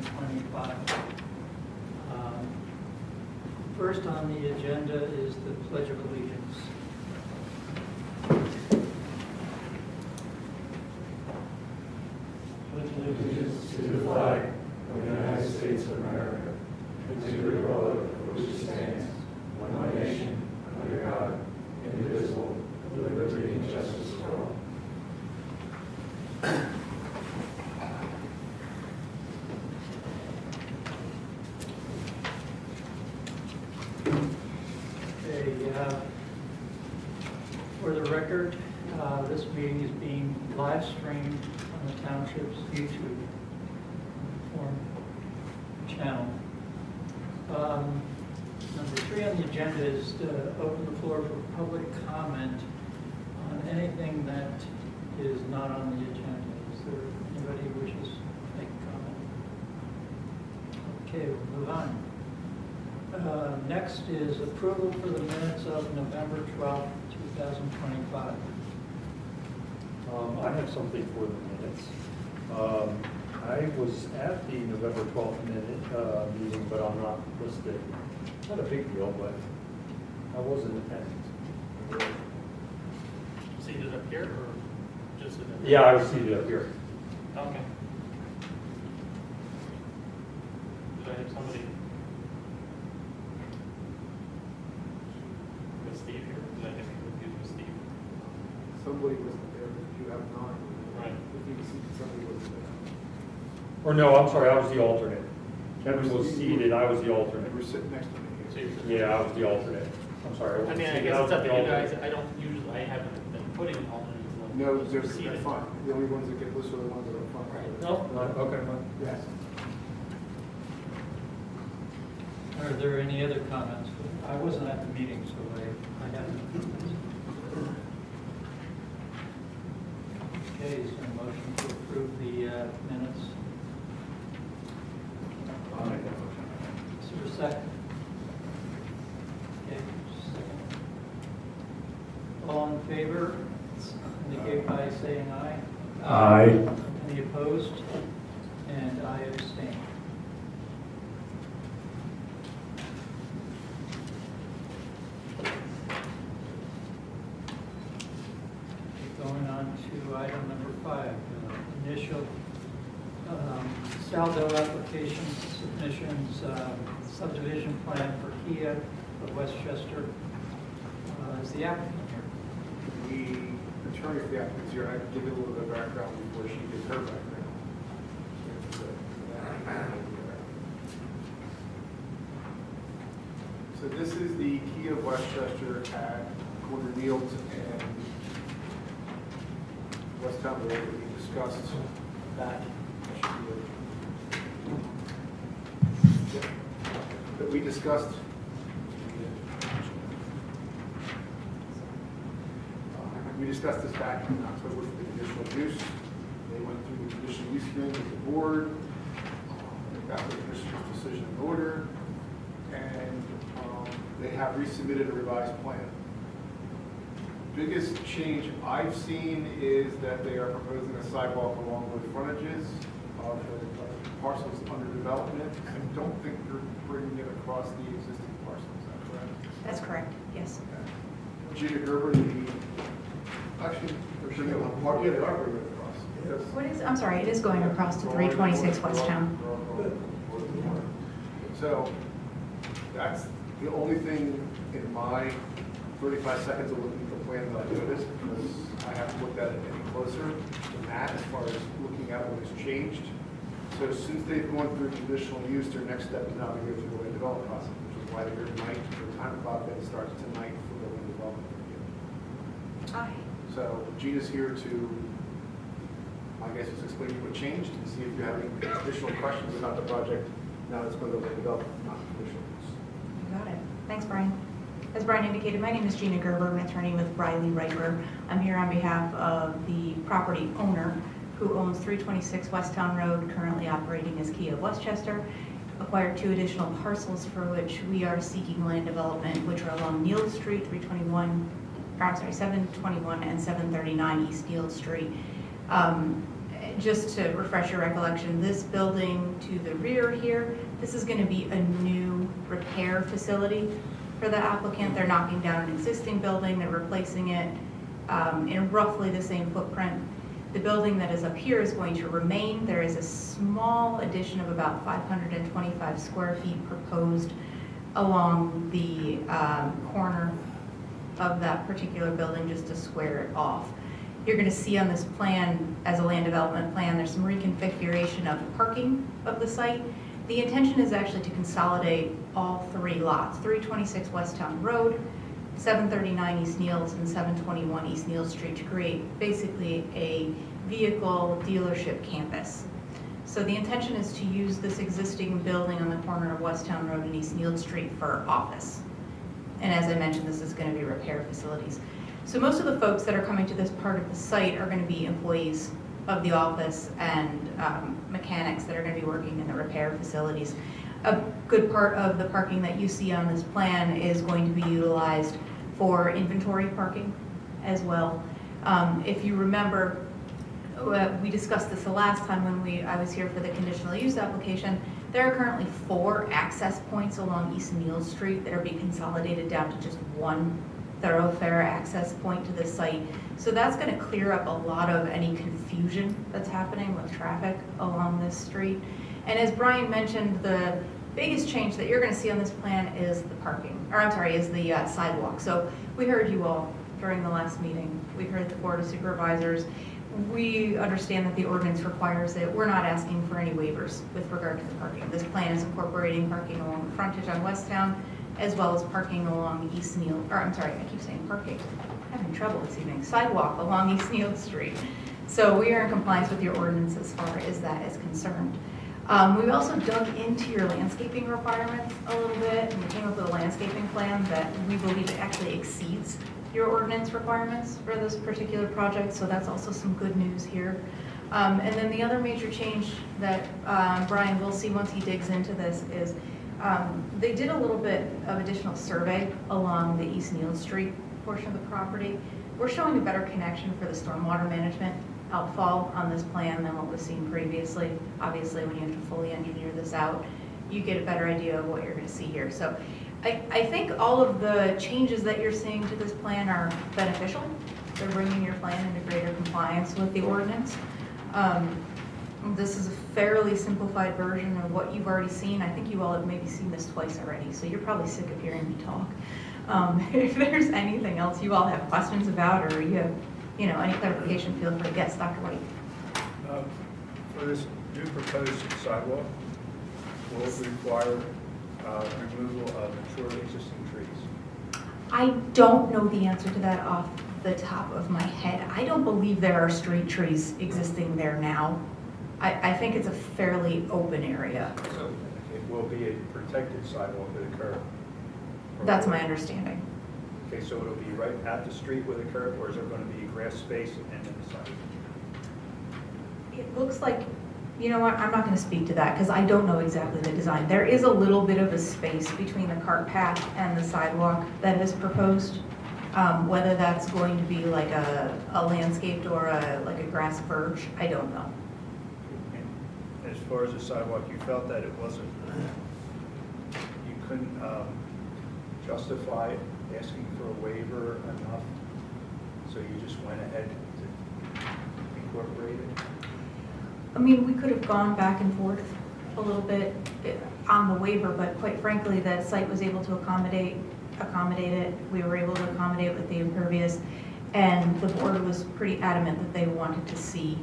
2025. First on the agenda is the Pledge of Allegiance. Pledge allegiance to the flag of the United States of America and to the republic for which it stands, one nation, under God, indivisible, with liberty and justice for all. Okay, for the record, this meeting is being live streamed on the township's YouTube channel. Number 3 on the agenda is to open the floor for public comment on anything that is not on the agenda. Is there anybody who wishes to make a comment? Okay, we'll move on. Next is approval for the minutes of November 12th, 2025. I have something for the minutes. I was at the November 12th meeting, but I'm not listed. Not a big deal, but I was in attendance. Seated up here or just in the? Yeah, I was seated up here. Okay. Did I have somebody? With Steve here? Did I have you confused with Steve? Somebody wasn't there, but you have not. Right. If you see somebody wasn't there. Or no, I'm sorry, I was the alternate. Kevin was seated, I was the You alternate. were sitting next to me. So you're- Yeah, I was the alternate. I'm sorry. I mean, I guess it's up to you guys. I don't usually, I haven't been putting alternates. No, Those they're are seated. fine. The only ones that get listed are the ones that are front. Right. No, okay, fine. Yes. Are there any other comments? I wasn't at the meeting, so I haven't. Okay, is there a motion to approve the minutes? I'll make that motion. Is there a second? Okay, second. All in favor, indicate by saying aye. Aye. Any opposed? And I abstain. Going on to item number 5, initial saldo application submissions, subdivision plan for Kia of Westchester. Is the applicant here? The attorney for the applicant's here. I can give you a little bit of background before she gives her background. So this is the Kia of Westchester at Corner Niels and West Town Road that we discussed back. That we discussed. We discussed this back in October for the conditional use. They went through the conditional use hearing with the board. They got the commissioner's decision in order, and they have resubmitted a revised plan. Biggest change I've seen is that they are proposing a sidewalk along the frontages of the parcels under development. I don't think they're bringing it across the existing parcels, is that correct? That's correct, yes. Gina Gerber, the, actually, they're bringing it apart, yeah, they are bringing it across. Yes. What is, I'm sorry, it is going across to 326 West Town. So, that's the only thing in my 35 seconds of looking at the plan that I noticed, because I haven't looked at it any closer than that as far as looking at what has changed. So since they've gone through conditional use, their next step is now to go through the land development process, which is why they're here tonight. The time clock that starts tonight for the land development review. Hi. So Gina's here to, I guess, just explain what changed and see if you have any additional questions about the project. Now it's going to land development, not conditional use. You got it. Thanks, Brian. As Brian indicated, my name is Gina Gerber, I'm an attorney with Briley Riker. I'm here on behalf of the property owner who owns 326 West Town Road, currently operating as Kia of Westchester, acquired 2 additional parcels for which we are seeking land development, which are along Neal Street, 721 and 739 East Neal Street. just to refresh your recollection, this building to the rear here, this is going to be a new repair facility for the applicant. They're knocking down an existing building, they're replacing it in roughly the same footprint. The building that is up here is going to remain. There is a small addition of about 525 square feet proposed along the corner of that particular building just to square it off. You're going to see on this plan, as a land development plan, there's some reconfiguration of parking of the site. The intention is actually to consolidate all three lots, 326 West Town Road, 739 East Niels, and 721 East Niels Street, to create basically a vehicle dealership campus. So the intention is to use this existing building on the corner of West Town Road and East Niels Street for office. And as I mentioned, this is going to be repair facilities. So most of the folks that are coming to this part of the site are going to be employees of the office and mechanics that are going to be working in the repair facilities. A good part of the parking that you see on this plan is going to be utilized for inventory parking as well. If you remember, we discussed this the last time when I was here for the conditional use application. There are currently 4 access points along East Niels Street that are being consolidated down to just one thoroughfare access point to the site. So that's going to clear up a lot of any confusion that's happening with traffic along this street. And as Brian mentioned, the biggest change that you're going to see on this plan is the sidewalk. So we heard you all during the last meeting. We heard the Board of Supervisors. We understand that the ordinance requires it. We're not asking for any waivers with regard to the parking. This plan is incorporating parking along the frontage on West Town, as well as parking along East Niels, I keep saying parking. I'm having trouble this evening. Sidewalk along East Niels Street. So we are in compliance with your ordinance as far as that is concerned. We've also dug into your landscaping requirements a little bit, and we came up with a landscaping plan that we believe actually exceeds your ordinance requirements for this particular project, so that's also some good news here. And then the other major change that Brian will see once he digs into this is they did a little bit of additional survey along the East Niels Street portion of the property. We're showing a better connection for the stormwater management outfall on this plan than what was seen previously. Obviously, when you have to fully engineer this out, you get a better idea of what you're going to see here. So I think all of the changes that you're seeing to this plan are beneficial. They're bringing your plan into greater compliance with the ordinance. This is a fairly simplified version of what you've already seen. I think you all have maybe seen this twice already, so you're probably sick of hearing me talk. If there's anything else you all have questions about, or you have any clarification, feel free. Yes, Dr. White. For this new proposed sidewalk, will it require removal of mature existing trees? I don't know the answer to that off the top of my head. I don't believe there are street trees existing there now. I think it's a fairly open area. So it will be a protected sidewalk with a curb? That's my understanding. Okay, so it'll be right at the street with a curb, or is there going to be a grass space and then the sidewalk? It looks like, you know what, I'm not going to speak to that because I don't know exactly the design. There is a little bit of a space between the cart path and the sidewalk that is proposed. Whether that's going to be like a landscaped or like a grass verge, I don't know. And as far as the sidewalk, you felt that it wasn't, you couldn't justify asking for a waiver enough, so you just went ahead to incorporate it? I mean, we could have gone back and forth a little bit on the waiver, but quite frankly, the site was able to accommodate it. We were able to accommodate with the impervious, and the board was pretty adamant that they wanted to see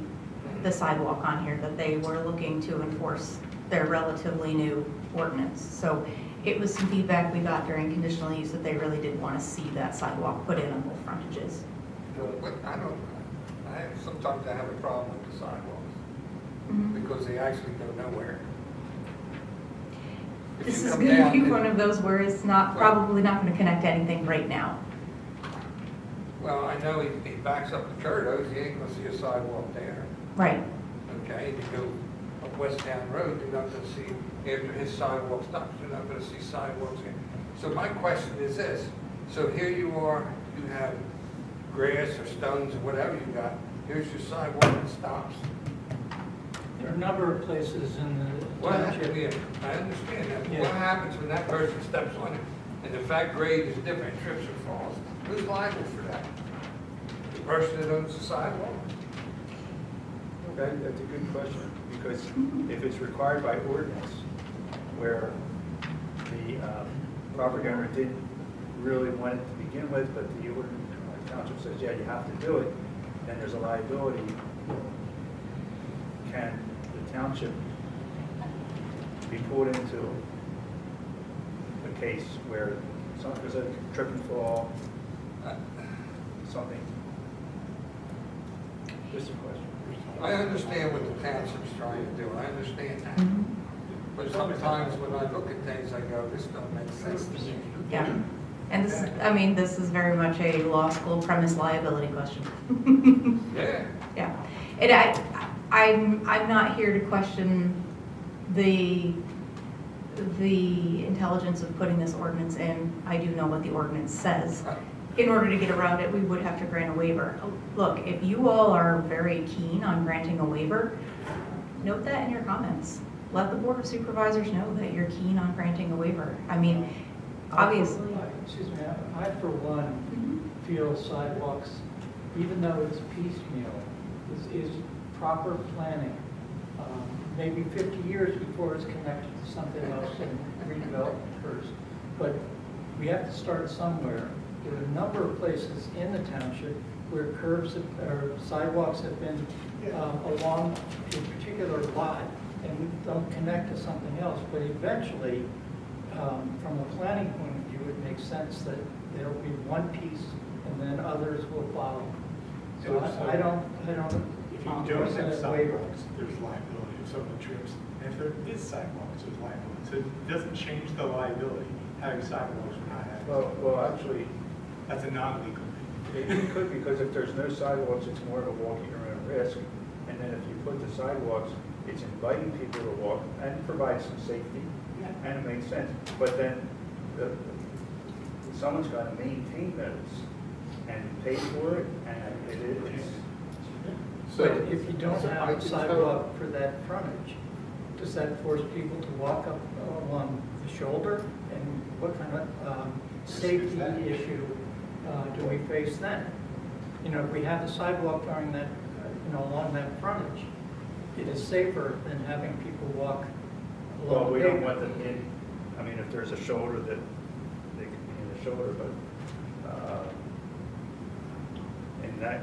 the sidewalk on here, that they were looking to enforce their relatively new ordinance. So it was some feedback we got during conditional use that they really did want to see that sidewalk put in on both frontages. Sometimes I have a problem with the sidewalks because they actually go nowhere. This is going to be one of those where it's probably not going to connect to anything right now. Well, I know he backs up the Curdos, he ain't gonna see a sidewalk there. Right. Okay, if you go up West Town Road, you're not gonna see, after his sidewalk stops, you're not gonna see sidewalks here. So my question is this, so here you are, you have grass or stones or whatever you got, here's your sidewalk that stops. There are a number of places in the What township. happens, I understand that, but Yeah. what happens when that person steps on it and the fact grade is different, trips or falls? Who's liable for that? The person that owns the sidewalk? Okay, that's a good question, because if it's required by ordinance, where the property owner didn't really want it to begin with, but the township says, yeah, you have to do it, then there's a liability. Can the township be pulled into a case where there's a trip and fall, something? Just a question. I understand what the township's trying to do, I understand that. Mhm. But sometimes when I look at things, I go, this don't make sense to me. Yeah. And this, I mean, this is very much a law school premise liability question. Yeah. Yeah. And I'm not here to question the intelligence of putting this ordinance in. I do know what the ordinance says. In order to get around it, we would have to grant a waiver. Look, if you all are very keen on granting a waiver, note that in your comments. Let the Board of Supervisors know that you're keen on granting a waiver. I mean, obviously. Excuse me, I for one feel sidewalks, even though it's piecemeal, is proper planning. Maybe 50 years before it's connected to something else and redevelopment occurs. But we have to start somewhere. There are a number of places in the township where or sidewalks have been along a particular lot and don't connect to something else. But eventually, from a planning point of view, it makes sense that there'll be one piece and then others will follow. So I don't. If you don't have sidewalks, there's liability if someone trips. And if there is sidewalks, there's liability. So it doesn't change the liability, having sidewalks or not having. Well, actually, That's a non-legal. it could, because if there's no sidewalks, it's more of a walking around risk. And then if you put the sidewalks, it's inviting people to walk and provides some safety, and it makes sense. But then someone's got to maintain those and pay for it, and it is. So But if you don't I have a can sidewalk for that frontage, does that force people to walk up along the shoulder? And what kind of safety issue do we face then? You know, if we have the sidewalk during that, along that frontage, it is safer than having people walk Well, along the we don't pavement. want them in, I mean, if there's a shoulder, that they could be in the shoulder, but in that,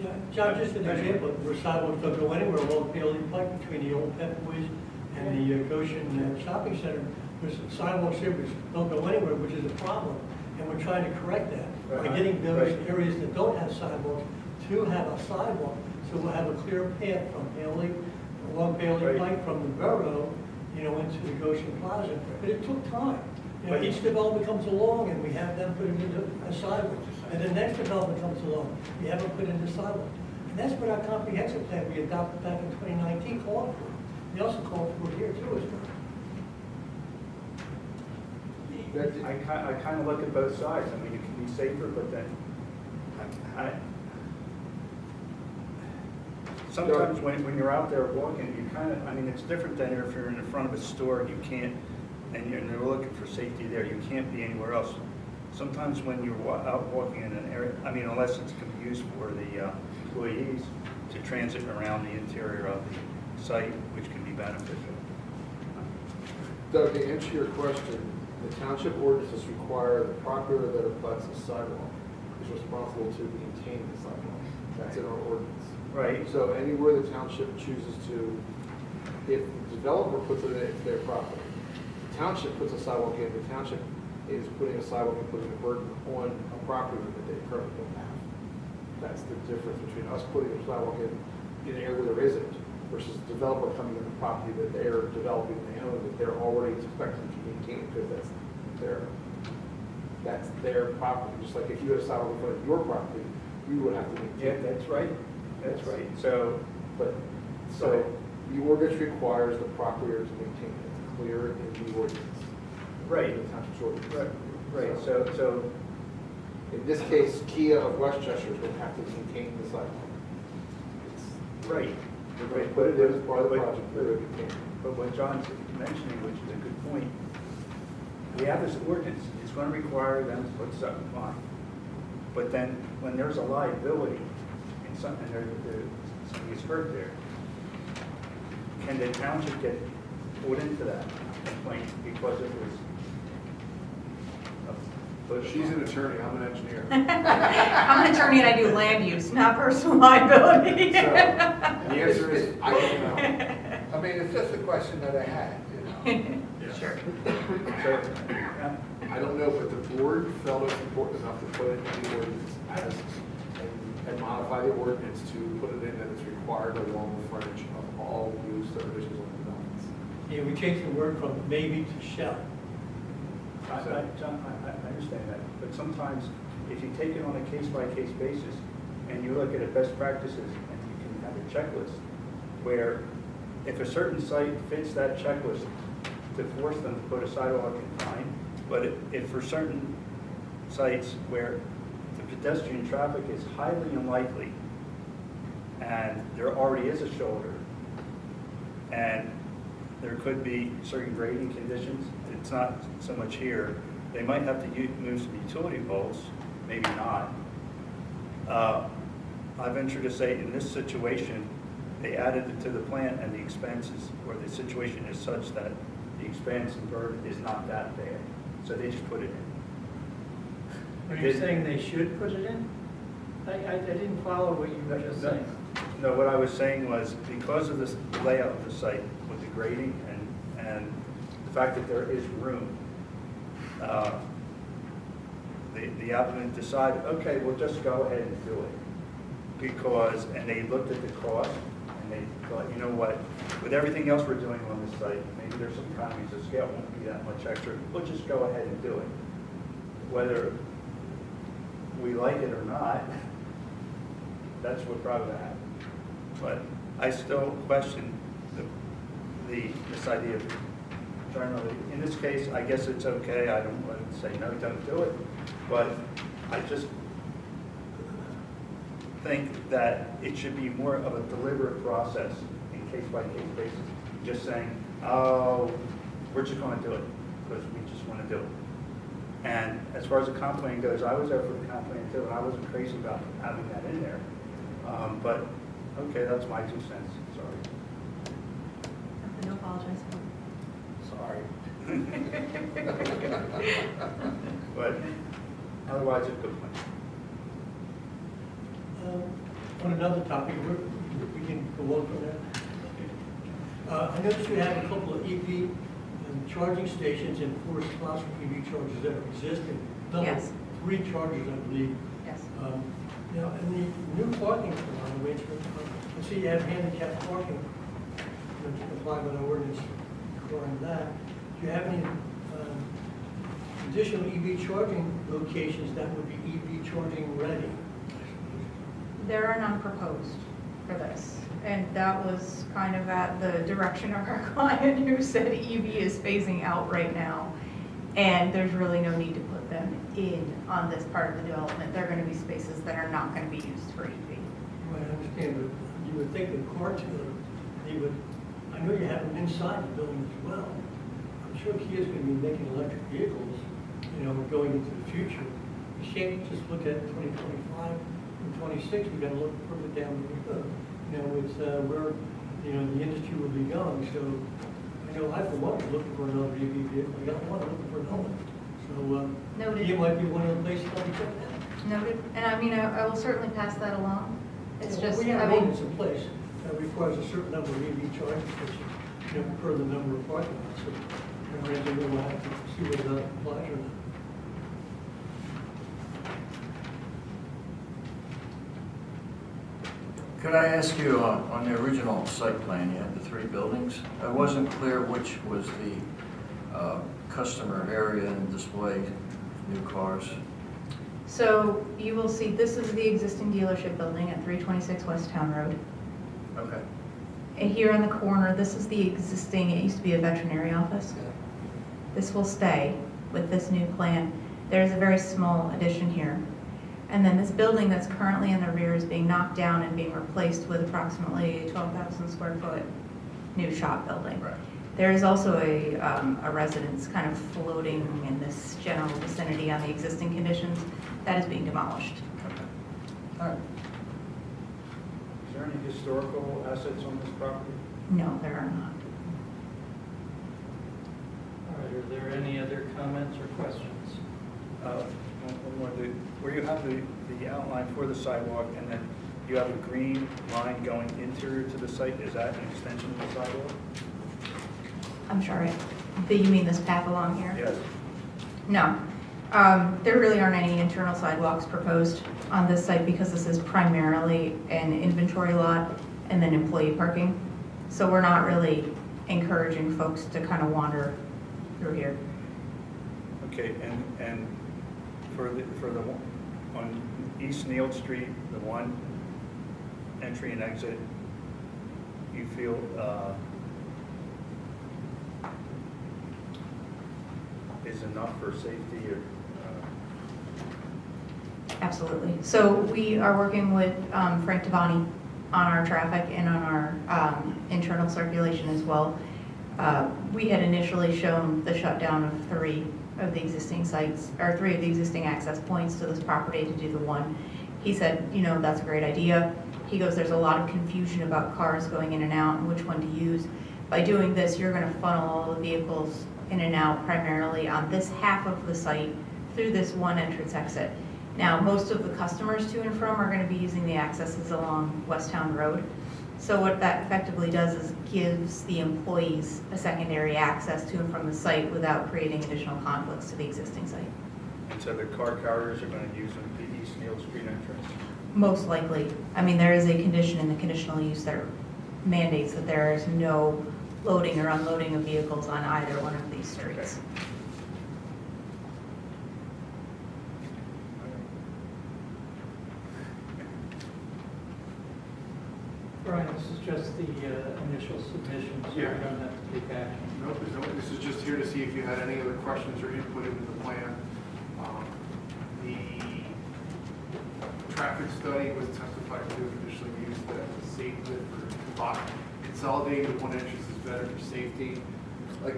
Yeah, John, just an example, where sidewalks don't go anywhere along Bailey Pike between the old Pep Boys and the Goshen Shopping Center. There's sidewalks here which don't go anywhere, which is a problem, and we're trying to correct that by getting those areas that don't have sidewalks to have a sidewalk, so we'll have a clear path from Bailey, along Bailey Pike from the borough, into the Goshen Plaza. But it took time. Each development comes along and we have them put into a sidewalk. And the next development comes along, we haven't put in the sidewalk. And that's what our comprehensive plan we adopted back in 2019 called for. We also called for it here too, as well. I kind of look at both sides. I mean, it can be safer, but then sometimes when you're out there walking, you kind of, I mean, it's different than if you're in the front of a store and you can't, and you're looking for safety there, you can't be anywhere else. Sometimes when you're out walking in an area, I mean, unless it's can be used for the employees to transit around the interior of the site, which can be beneficial. Doug, to answer your question, the township ordinances require the property owner that abuts the sidewalk is responsible to maintain the sidewalk. That's in our ordinance. Right. So anywhere the township chooses to, if the developer puts it into their property, the township puts a sidewalk in, the township is putting a sidewalk and putting a burden on a property that they currently don't have. That's the difference between us putting a sidewalk in an area where there isn't versus the developer coming in the property that they're developing, they own, that they're already expecting to maintain because that's their property. Just like if you had a sidewalk in front of your property, you would have to maintain. Yeah, that's right. That's right. So The ordinance requires the property owner to maintain it. It's clear in the ordinance. Right. The township's ordinance. Right. So in this case, Kia of Westchester is going to have to maintain the sidewalk. right. We're going to put it in as part of the project. But what John's mentioning, which is a good point, we have this ordinance, it's going to require them to put something on. But then, when there's a liability, and something, somebody gets hurt there, can the township get put into that complaint because it was? She's an attorney, I'm an engineer. I'm an attorney and I do land use, not personal liability. So, the answer is, I don't know. I mean, it's just a question that I had, you know. Sure. So, I don't know, but the board felt it was important enough to put it in the ordinance as, and modify the ordinance to put it in that it's required along the frontage of all new subdivisions on developments. Yeah, we changed the word from maybe to shall. John, I understand that, but sometimes if you take it on a case-by-case basis and you look at it best practices and you can have a checklist where if a certain site fits that checklist to force them to put a sidewalk in, fine, but if for certain sites where the pedestrian traffic is highly unlikely and there already is a shoulder and there could be certain grading conditions, it's not so much here. They might have to move some utility poles, maybe not. I venture to say in this situation, they added it to the plan and the expenses, or the situation is such that the expense and burden is not that bad. So they just put it in. Are you saying they should put it in? I didn't follow what you were just saying. No, what I was saying was because of this layout of the site with the grading and the fact that there is room, the applicant decided, okay, we'll just go ahead and do it. Because, and they looked at the cost and they thought, you know what, with everything else we're doing on this site, maybe there's some economies of scale, won't be that much extra, we'll just go ahead and do it. Whether we like it or not, that's what probably happened. But I still question this idea of generally, in this case, I guess it's okay, I don't want to say no, don't do it, but I just think that it should be more of a deliberate process in case-by-case basis, just saying, oh, we're just going to do it because we just want to do it. And as far as the comp plan goes, I was there for the comp plan too, and I wasn't crazy about having that in there. But, okay, that's my 2 cents, sorry. Nothing to apologize for. Sorry. But otherwise, it's a good plan. On another topic, we can go on from there. I noticed you have a couple of EV charging stations and 4 spots for EV chargers that are existing. Yes. 3 chargers, I believe. Yes. Now, in the new parking arrangement, I see you have handicapped parking, which apply by the ordinance requiring that. Do you have any additional EV charging locations that would be EV charging ready? There are none proposed for this. And that was kind of at the direction of our client who said EV is phasing out right now. And there's really no need to put them in on this part of the development. They're going to be spaces that are not going to be used for EV. Right, I understand, but you would think that car dealer, they would, I know you have them inside the building as well. I'm sure Kia's going to be making electric vehicles, you know, going into the future. You can't just look at 2025 and 26, we've got to look further down the road. You know, it's where, you know, the industry will be going. So I know I, for one, am looking for another EV vehicle. I got one, I'm looking for another one. So Noted. Kia might be one of the places I'll be checking out. Noted. And I mean, I will certainly pass that along. It's just, We have I an mean, ordinance in place that requires a certain number of EV charging stations, you know, per the number of parking lots. So, you know, as we'll have to see whether that applies or not. Could I ask you, on the original site plan, you had the 3 buildings. I wasn't clear which was the customer area and display new cars. so you will see, this is the existing dealership building at 326 West Town Road. Okay. And here in the corner, this is the existing, it used to be a veterinary office. This will stay with this new plan. There's a very small addition here. And then this building that's currently in the rear is being knocked down and being replaced with approximately 12,000 square foot new shop building. Right. There is also a residence kind of floating in this general vicinity on the existing conditions that is being demolished. All right. Is there any historical assets on this property? No, there are not. All right, are there any other comments or questions? One more. Where you have the outline for the sidewalk and then you have a green line going interior to the site, is that an extension of the sidewalk? I'm sorry, you mean this path along here? Yes. No. There really aren't any internal sidewalks proposed on this site because this is primarily an inventory lot and then employee parking. So we're not really encouraging folks to kind of wander through here. Okay, and for the one on East Neal Street, the one entry and exit, you feel is enough for safety or? Absolutely. So we are working with Frank Devani on our traffic and on our internal circulation as well. We had initially shown the shutdown of 3 of the existing sites, or 3 of the existing access points to this property to do the one. He said, you know, that's a great idea. He goes, there's a lot of confusion about cars going in and out and which one to use. By doing this, you're going to funnel all the vehicles in and out primarily on this half of the site through this one entrance exit. Now, most of the customers to and from are going to be using the accesses along West Town Road. So what that effectively does is gives the employees a secondary access to and from the site without creating additional conflicts to the existing site. And so the car carriers are going to use the East Neal Street entrance? Most likely. I mean, there is a condition in the conditional use that mandates that there is no loading or unloading of vehicles on either one of these streets. Brian, this is just the initial submission, so you Yeah. don't have to take action. Nope, this is just here to see if you had any other questions or input into the plan. The traffic study was testified to conditional use that was safe for consolidating one entrance is better for safety. Like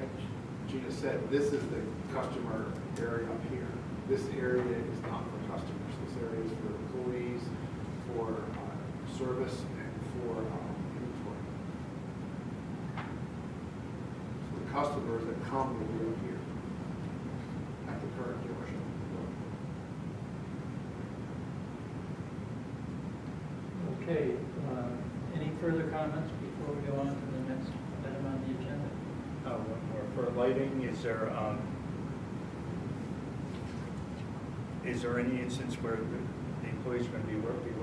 Gina said, this is the customer area up here. This area is not for customers. This area is for employees, for service, and for inventory. So the customers that come will be up here at the current dealership. Okay, any further comments before we go on to the next item on the agenda? One more. For lighting, is there any instance where the employees are going to be working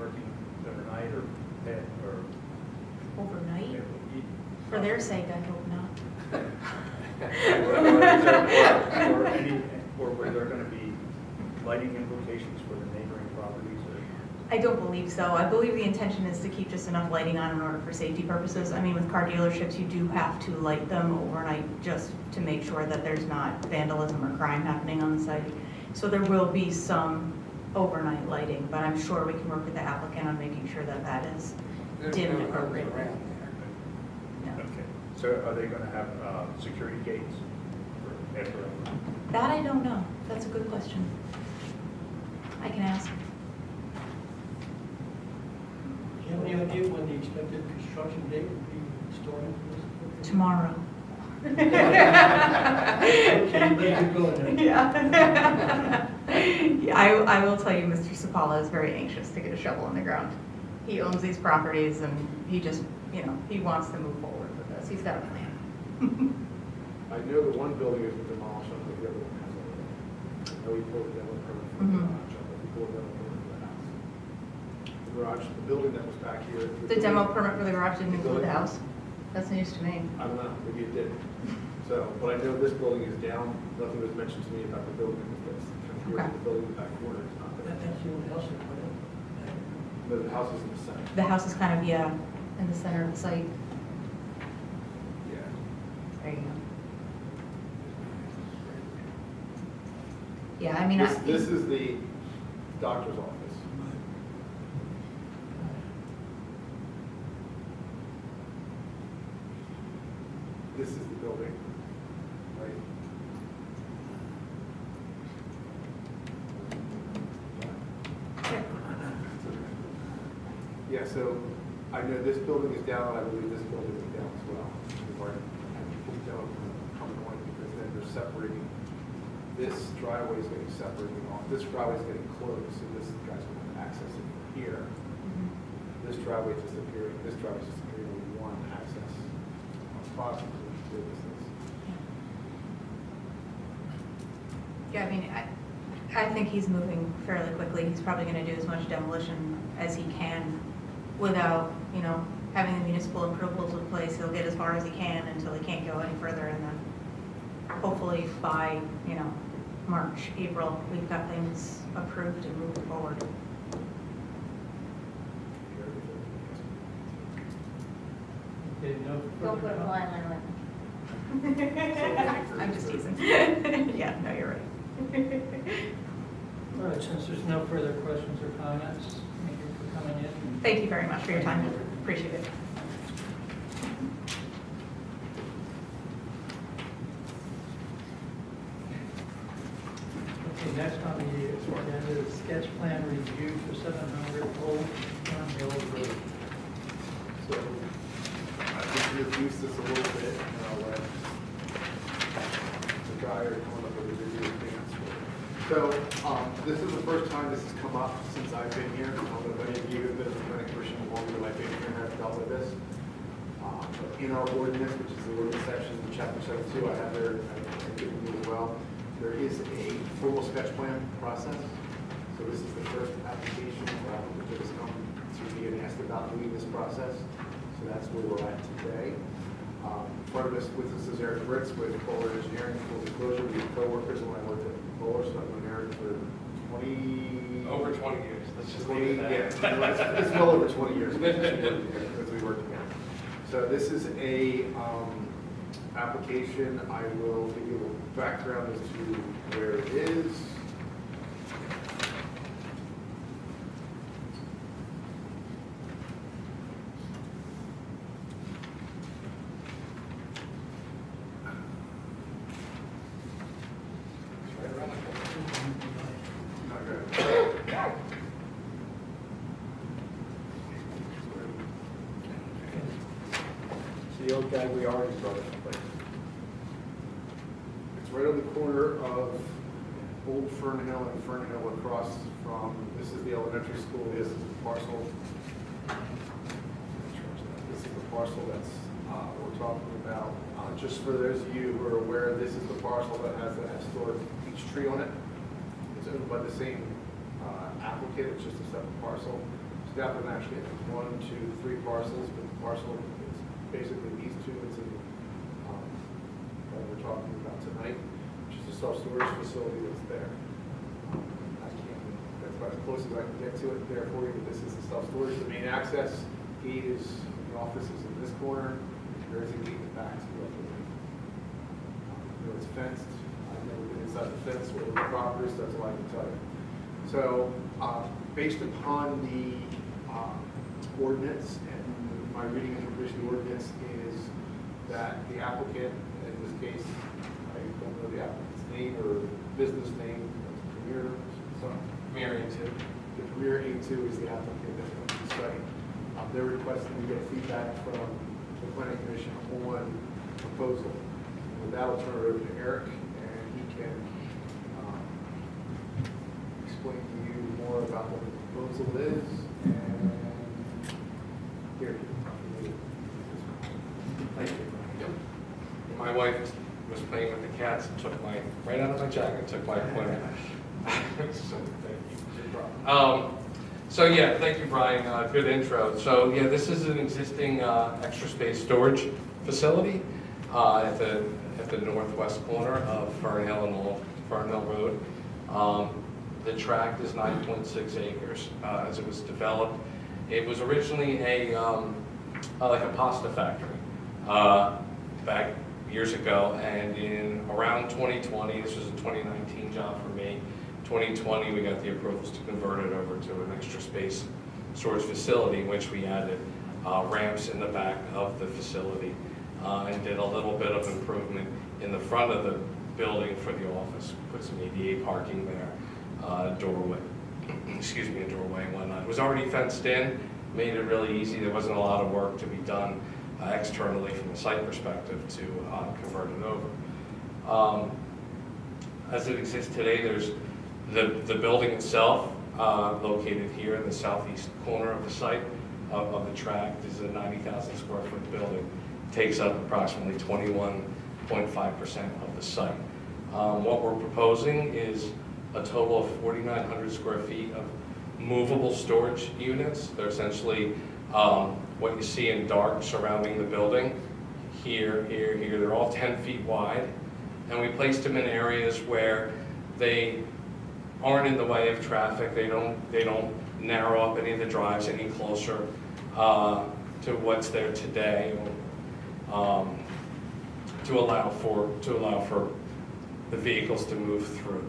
overnight or Overnight? For their sake, I hope not. or were there going to be lighting implications for the neighboring properties? I don't believe so. I believe the intention is to keep just enough lighting on in order for safety purposes. I mean, with car dealerships, you do have to light them overnight just to make sure that there's not vandalism or crime happening on the site. So there will be some overnight lighting, but I'm sure we can work with the applicant on making sure that that is There's dimmed no others appropriately. around there. No. Okay. So are they going to have security gates for after? That I don't know. That's a good question. I can ask. Do you have any idea when the expected construction date would be starting for this? Tomorrow. Okay, let's get going then. Yeah. Yeah, I will tell you, Mr. Sapala is very anxious to get a shovel in the ground. He owns these properties and he just, you know, he wants to move forward with this. He's got a plan. I know the one building has been demolished, I don't think the other one has already. I know he pulled a demo permit for the Mhm. garage, I know he pulled a demo permit for the house. The garage, the building that was back here. The demo permit for the garage didn't include the house? That's news to me. I don't know, maybe it did. So, but I know this building is down, nothing was mentioned to me about the building that's kind of here, Okay. the building in the back corner is not there. That's the only house they put in. But the house is in the center. The house is kind of, yeah, in the center of the site. Yeah. There you go. Yeah, I mean, This is the doctor's office. this is the building, right? Yeah, so I know this building is down, and I believe this building is down as well. We've already moved down from the point because then they're separating. This driveway is getting separated off. This driveway is getting closed, so this guy's going to access it from here. This driveway just appearing, this driveway just appearing with one access on possibly two businesses. Yeah, I mean, I think he's moving fairly quickly. He's probably going to do as much demolition as he can without, you know, having the municipal approvals in place. He'll get as far as he can until he can't go any further, and then hopefully by, you know, March, April, we've got things approved and moving forward. Okay, no Don't further put a comment? line on it. I'm just teasing. Yeah, no, you're right. All right, since there's no further questions or comments, thank you for coming in. Thank you very much for your time. Appreciate it. Okay, next on the agenda is sketch plan review for 700 Old Farm Hill Road. So I just introduced this a little bit, and I'll let the guy or come up with a video advance. So this is the first time this has come up since I've been here. I don't know if any of you have been in the planning commission longer than I've been here and have dealt with this. In our ordinance, which is the ordinance section, chapter 72, I have there, I've given you as well. There is a formal sketch plan process. So this is the first application which has come to me and asked about doing this process. So that's where we're at today. In front of us with us is Eric Ritz with Bowler Engineering. Full disclosure, we were co-workers when I worked at Bowler, so I've known Eric for 20... Over 20 years, let's just 20, leave it at that. yeah, it's well over 20 years because we worked together. So this is a application. I will give you a little background as to where it is. It's right around the corner. Okay. It's the old guy we already brought it from. It's right on the corner of Old Fern Hill and Fern Hill across from, this is the elementary school, this is the parcel. This is the parcel that's, we're talking about. Just for those of you who are aware, this is the parcel that has the historic beech tree on it. It's owned by the same applicant, it's just a separate parcel. So the applicant actually has 1, 2, 3 parcels, but the parcel is basically these two. It's in, that we're talking about tonight, which is a self-storage facility that's there. That's about as close as I can get to it there for you, but this is the self-storage. The main access gate is, the office is in this corner. There is a gate in the back to go up the lane. It's fenced. I've never been inside the fence or the property, so that's all I can tell you. So, based upon the ordinance, and my reading and interpretation of the ordinance is that the applicant, in this case, I don't know the applicant's name or business name, Premier, Premier A2. the Premier A2 is the applicant that's going to the site. They're requesting to get feedback from the planning commission on proposal. With that, I'll turn it over to Eric, and he can explain to you more about what the proposal is. And here. Thank you. My wife was playing with the cats and took my, right out of my jacket, took my pointer. So, thank you. So yeah, thank you, Brian. Good intro. So yeah, this is an existing extra space storage facility at the northwest corner of Fern Hill and Old Fern Hill Road. The tract is 9.6 acres as it was developed. It was originally like a pasta factory back years ago, and in around 2020, this was a 2019 job for me. 2020, we got the approvals to convert it over to an extra space storage facility, in which we added ramps in the back of the facility, and did a little bit of improvement in the front of the building for the office. Put some ADA parking there, doorway, excuse me, a doorway and whatnot. It was already fenced in, made it really easy. There wasn't a lot of work to be done externally from a site perspective to convert it over. As it exists today, there's the building itself, located here in the southeast corner of the site of the tract. This is a 90,000 square foot building. Takes up approximately 21.5% of the site. What we're proposing is a total of 4,900 square feet of movable storage units. They're essentially what you see in dark surrounding the building. Here, here, here. They're all 10 feet wide. And we placed them in areas where they aren't in the way of traffic. They don't narrow up any of the drives any closer to what's there today, to allow for the vehicles to move through.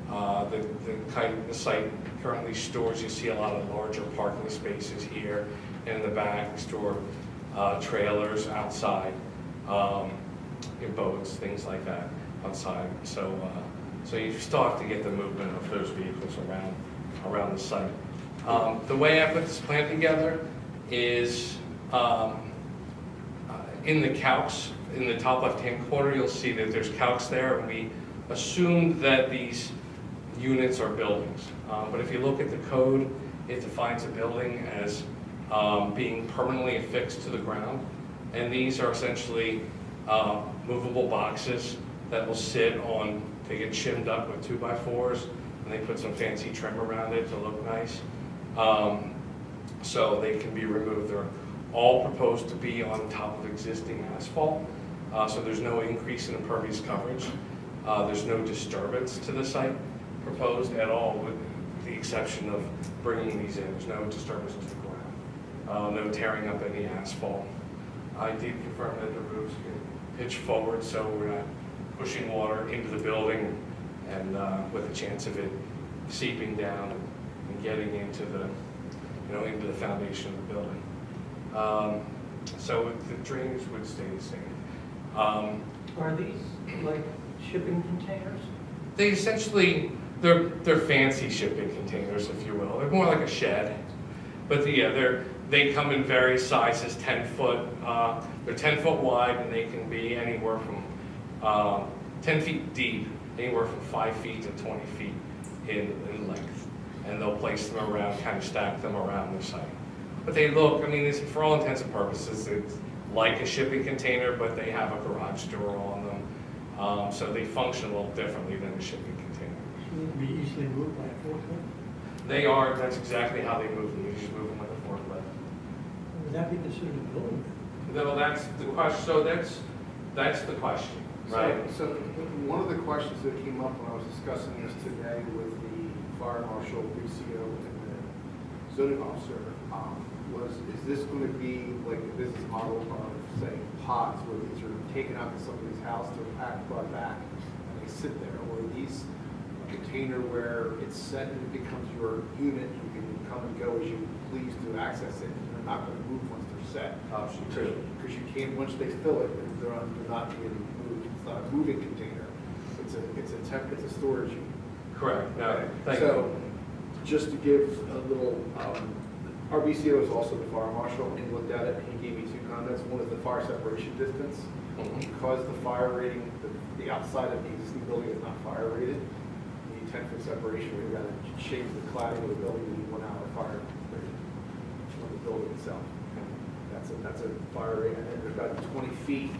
The site currently stores, you see a lot of larger parking spaces here, and in the back store trailers outside, boats, things like that outside. So you still have to get the movement of those vehicles around the site. The way I put this plan together is in the calcs, in the top left-hand corner, you'll see that there's calcs there, and we assumed that these units are buildings. But if you look at the code, it defines a building as being permanently affixed to the ground. And these are essentially movable boxes that will sit on, they get shimmed up with 2x4s, and they put some fancy trim around it to look nice. So they can be removed. They're all proposed to be on top of existing asphalt. So there's no increase in impervious coverage. There's no disturbance to the site proposed at all, with the exception of bringing these in. There's no disturbance to the ground. No tearing up any asphalt. I did confirm that the roofs can pitch forward, so we're not pushing water into the building and with a chance of it seeping down and getting into the, into the foundation of the building. So the drainage would stay the same. Are these like shipping containers? They essentially, they're fancy shipping containers, if you will. They're more like a shed. But yeah, they come in various sizes, 10 foot. They're 10 foot wide, and they can be anywhere from 10 feet deep, anywhere from 5 feet to 20 feet in length. And they'll place them around, kind of stack them around the site. But they look, I mean, for all intents and purposes, it's like a shipping container, but they have a garage door on them. So they function a little differently than a shipping container. They can be easily moved by a forklift? They are, that's exactly how they move them. You just move them with a forklift. Would that be considered a building? No, that's the question. So that's the question, right? So one of the questions that came up when I was discussing this today with the fire marshal, BCO, and the zoning officer, was, is this going to be like a business model of, say, pods, where these are taken out to somebody's house, they're packed, brought back, and they sit there? Or are these a container where it's set and it becomes your unit, you can come and go as you please to access it, and they're not going to move once they're set? Option two. Because you can't, once they fill it, they're not being moved. It's not a moving container. It's a storage unit. Correct. No, thank so, you. just to give a little, our BCO is also the fire marshal, and he looked at it, and he gave me two comments. One is the fire separation distance. Because the fire rating, the outside of the existing building is not fire rated, you need 10-foot separation. We've got to change the cladding of the building, we need 1 hour fire rating of the building itself. That's a fire rate, and then there's got to be 20 feet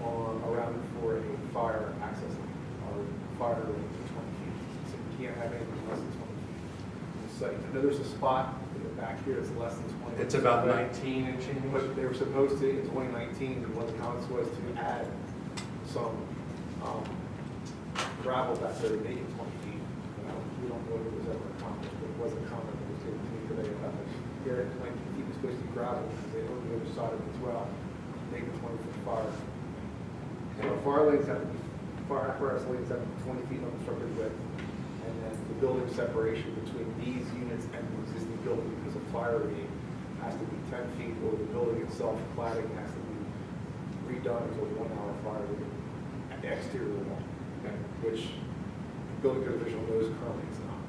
around it for a fire access line, or fire rating is 20 feet. So you can't have anything less than 20 feet in the site. I know there's a spot in the back here that's less than 20. It's about 19 and change. But they were supposed to, in 2019, one of the comments was to add some gravel back there to make it 20 feet. We don't know if it was ever accomplished, but it was a comment that was given to me today about it. Here at 19 feet was supposed to be gravel, because they own the other side of it as well, make a 20-foot fire. So fire lanes have to be, fire apparatus lanes have to be 20 feet unobstructed width, and then the building separation between these units and the existing building, because of fire rating, has to be 10 feet, or the building itself, cladding has to be redone as a 1 hour fire rating at the exterior wall, which the building code official knows currently it's not.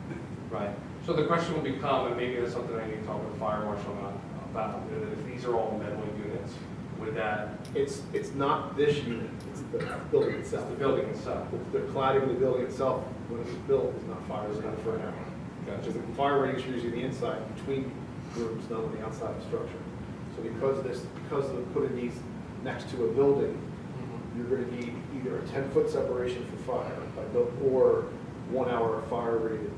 Right. So the question will become, and maybe that's something I need to talk with the fire marshal about, if these are all metal units, would that, It's not this unit, it's the building itself. the building itself? The cladding of the building itself, when it was built, is not fire rated for now. Because the fire ratings are usually the inside, between rooms, not on the outside of the structure. So because of putting these next to a building, you're going to need either a 10-foot separation for fire, or 1 hour of fire rated.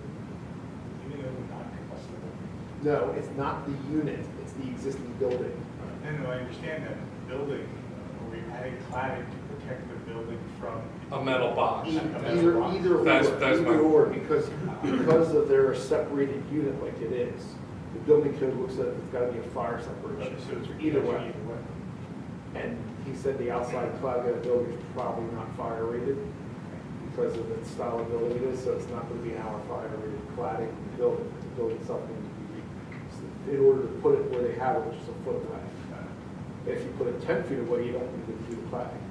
Even though we're not combustible. No, it's not the unit, it's the existing building. No, I understand that. The building, are we adding cladding to protect the building from? A metal box. Either or, because of their separated unit like it is, the building code looks at it's got to be a fire separation. So it's Either way. And he said the outside cladding of the building is probably not fire rated because of the style of building it is, so it's not going to be an hour fire rated cladding in the building. The building itself needs to be, in order to put it where they have it, which is a foot away. If you put it 10 feet away, you don't need to do the cladding.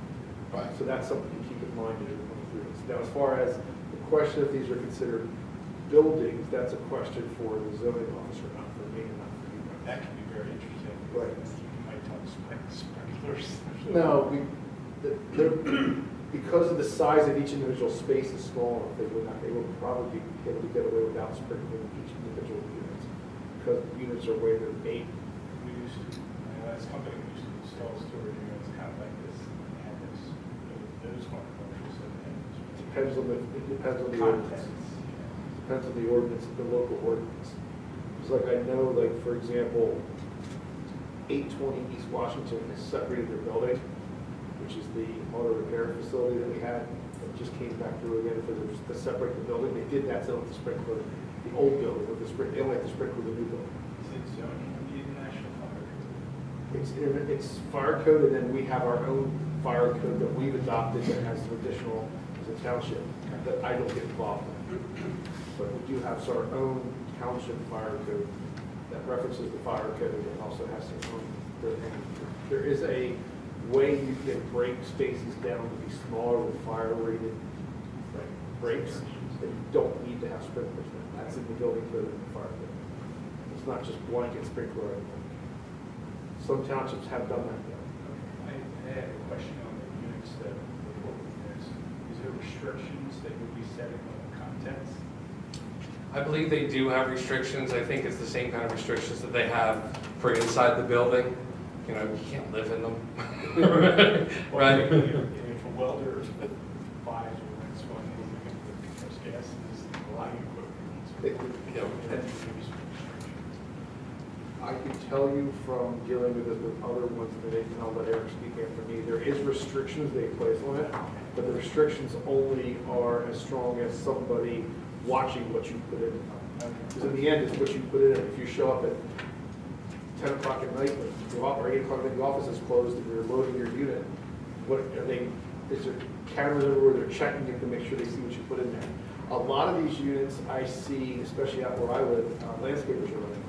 Right. So that's something to keep in mind as you're going through this. Now, as far as the question if these are considered buildings, that's a question for the zoning officer, not for me, and not for you guys. That can be very interesting. Right. You might talk sprinklers. No, because of the size of each individual space is small enough, they will probably be able to get away without sprinkling each individual unit, because units are way they're made. We used to, this company used to install storage units kind of like this, and this, those weren't commercial, so they had this. It depends on the ordinance. Depends on the ordinance, the local ordinance. It's like I know, like for example, 820 East Washington has separated their building, which is the auto repair facility that we had. It just came back through again to separate the building. They did that so with the sprinkler, the old building with the sprinkler. They only had to sprinkle the new building. Is it zoning of the International Fire Code? It's fire code, and then we have our own fire code that we've adopted that has some additional as a township that I don't get involved in. But we do have our own township fire code that references the fire code and also has some own. There is a way you can break spaces down to be smaller with fire rated breaks that you don't need to have sprinklers in. That's in the building code and the fire code. It's not just blanket sprinkler or anything. Some townships have done that. I have a question on the units that report units. Is there restrictions that you'll be setting on the contents? I believe they do have restrictions. I think it's the same kind of restrictions that they have for inside the building. You know, you can't live in them. Right? If a welder buys or rents one, because gas is a lot of equipment. I can tell you from dealing with this with other ones, and I'll let Eric speak after me, there is restrictions they place on it, but the restrictions only are as strong as somebody watching what you put in. Because in the end, it's what you put in. If you show up at 10 o'clock at night, or 8 o'clock when the office is closed, and you're loading your unit, what are they? Is there cameras everywhere? They're checking it to make sure they see what you put in there. A lot of these units I see, especially out where I live, landscapers are running.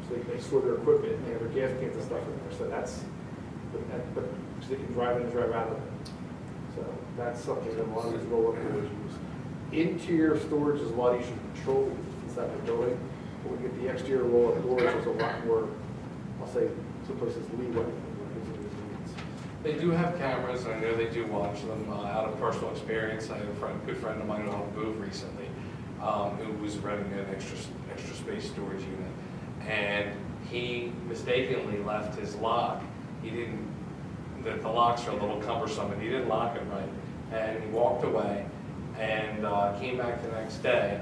So they store their equipment and they have their gas cans and stuff in there. So that's, but so they can drive in and drive out of it. So that's something that a lot of these roll-up doors use. Interior storage is a lot easier to control inside the building. But when you get the exterior roll-up doors, there's a lot more, I'll say, some places leeway. They do have cameras, and I know they do watch them. Out of personal experience, I had a good friend of mine on a move recently who was renting an extra space storage unit. And he mistakenly left his lock. He didn't, the locks are a little cumbersome, and he didn't lock it right. And he walked away and came back the next day,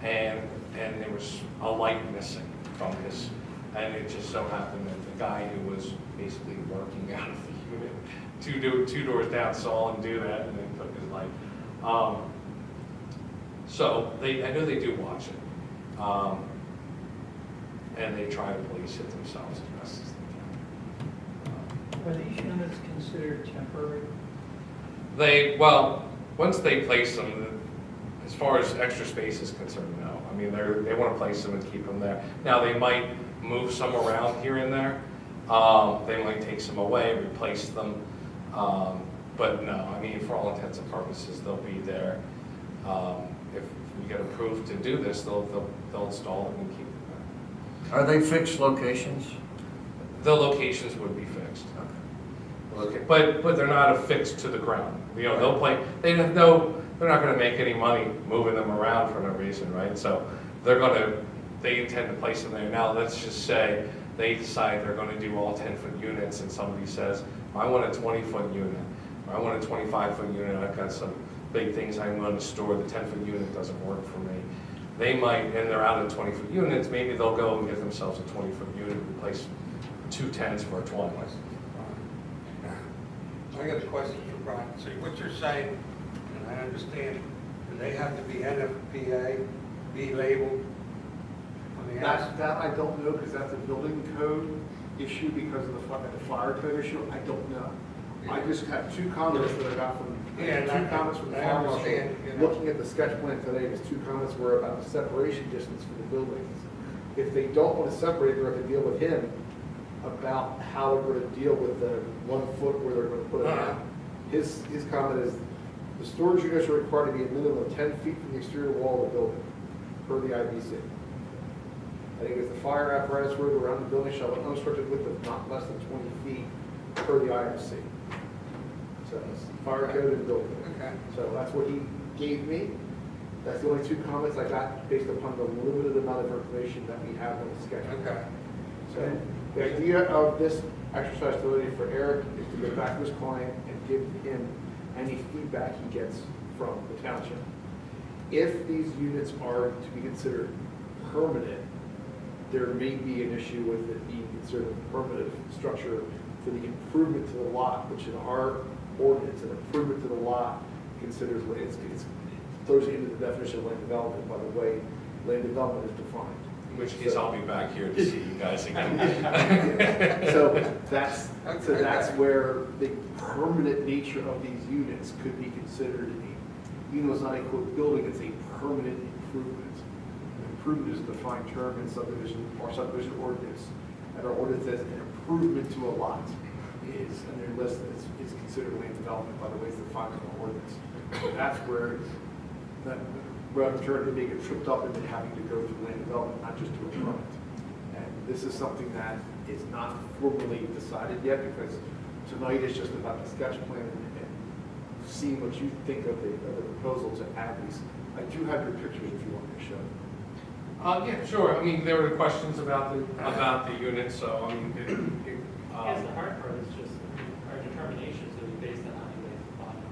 and there was a light missing from his, and it just so happened that the guy who was basically working out of the unit two doors down saw him do that and then took his life. So I know they do watch it. And they try to police it themselves as best as they can. Are these units considered temporary? Well, once they place them, as far as extra space is concerned, no. I mean, they want to place them and keep them there. Now, they might move some around here and there. They might take some away, replace them. But no, I mean, for all intents and purposes, they'll be there. If we get approved to do this, they'll install it and keep it there. Are they fixed locations? The locations would be fixed. Okay. But they're not affixed to the ground. You know, they'll play, they're not gonna make any money moving them around for no reason, right? So they intend to place them there. Now, let's just say they decide they're gonna do all 10-foot units and somebody says, I want a 20-foot unit, or I want a 25-foot unit, I've got some big things I'm gonna store, the 10-foot unit doesn't work for me. They might, and they're out of 20-foot units, maybe they'll go and get themselves a 20-foot unit, replace 2 10s for a 20. I got a question for Brian. So what you're saying, and I understand, do they have to be NFPA, be labeled on the outside? That I don't know, because that's a building code issue because of the fire code issue. I don't know. I just had 2 comments that I got from, Yeah, 2 comments from the I fire marshal. understand, you know. Looking at the sketch plan today, his 2 comments were about the separation distance for the buildings. If they don't want to separate, they're going to deal with him about how they're going to deal with the 1 foot where they're going to put it out. His comment is, the storage units are required to be a minimum of 10 feet from the exterior wall of the building, per the IBC. I think it's the fire apparatus road around the building shall have an unobstructed width of not less than 20 feet per the IFC. So it's fire code and building. Okay. So that's what he gave me. That's the only 2 comments I got based upon the limited amount of information that we have on the sketch. Okay. So the idea of this exercise ability for Eric is to go back to his client and give him any feedback he gets from the township. If these units are to be considered permanent, there may be an issue with it being considered a permanent structure for the improvement to the lot, which in our ordinance, an improvement to the lot considers, it throws it into the definition of land development by the way land development is defined. In which case, I'll be back here to see you guys again. So that's where the permanent nature of these units could be considered even though it's not a quote building, it's a permanent improvement. An improvement is a defined term in subdivision or subdivision ordinance. And our ordinance says an improvement to a lot is, and their list is considered land development by the way it's defined in the ordinance. So that's where I'm trying to make it tripped up into having to go through land development, not just to a permit. And this is something that is not formally decided yet because tonight is just about the sketch plan and seeing what you think of the proposal to add these. I do have your pictures if you want me to show. Yeah, sure. I mean, there were questions about the unit, so I mean, I guess the hard part is just our determinations will be based on how you define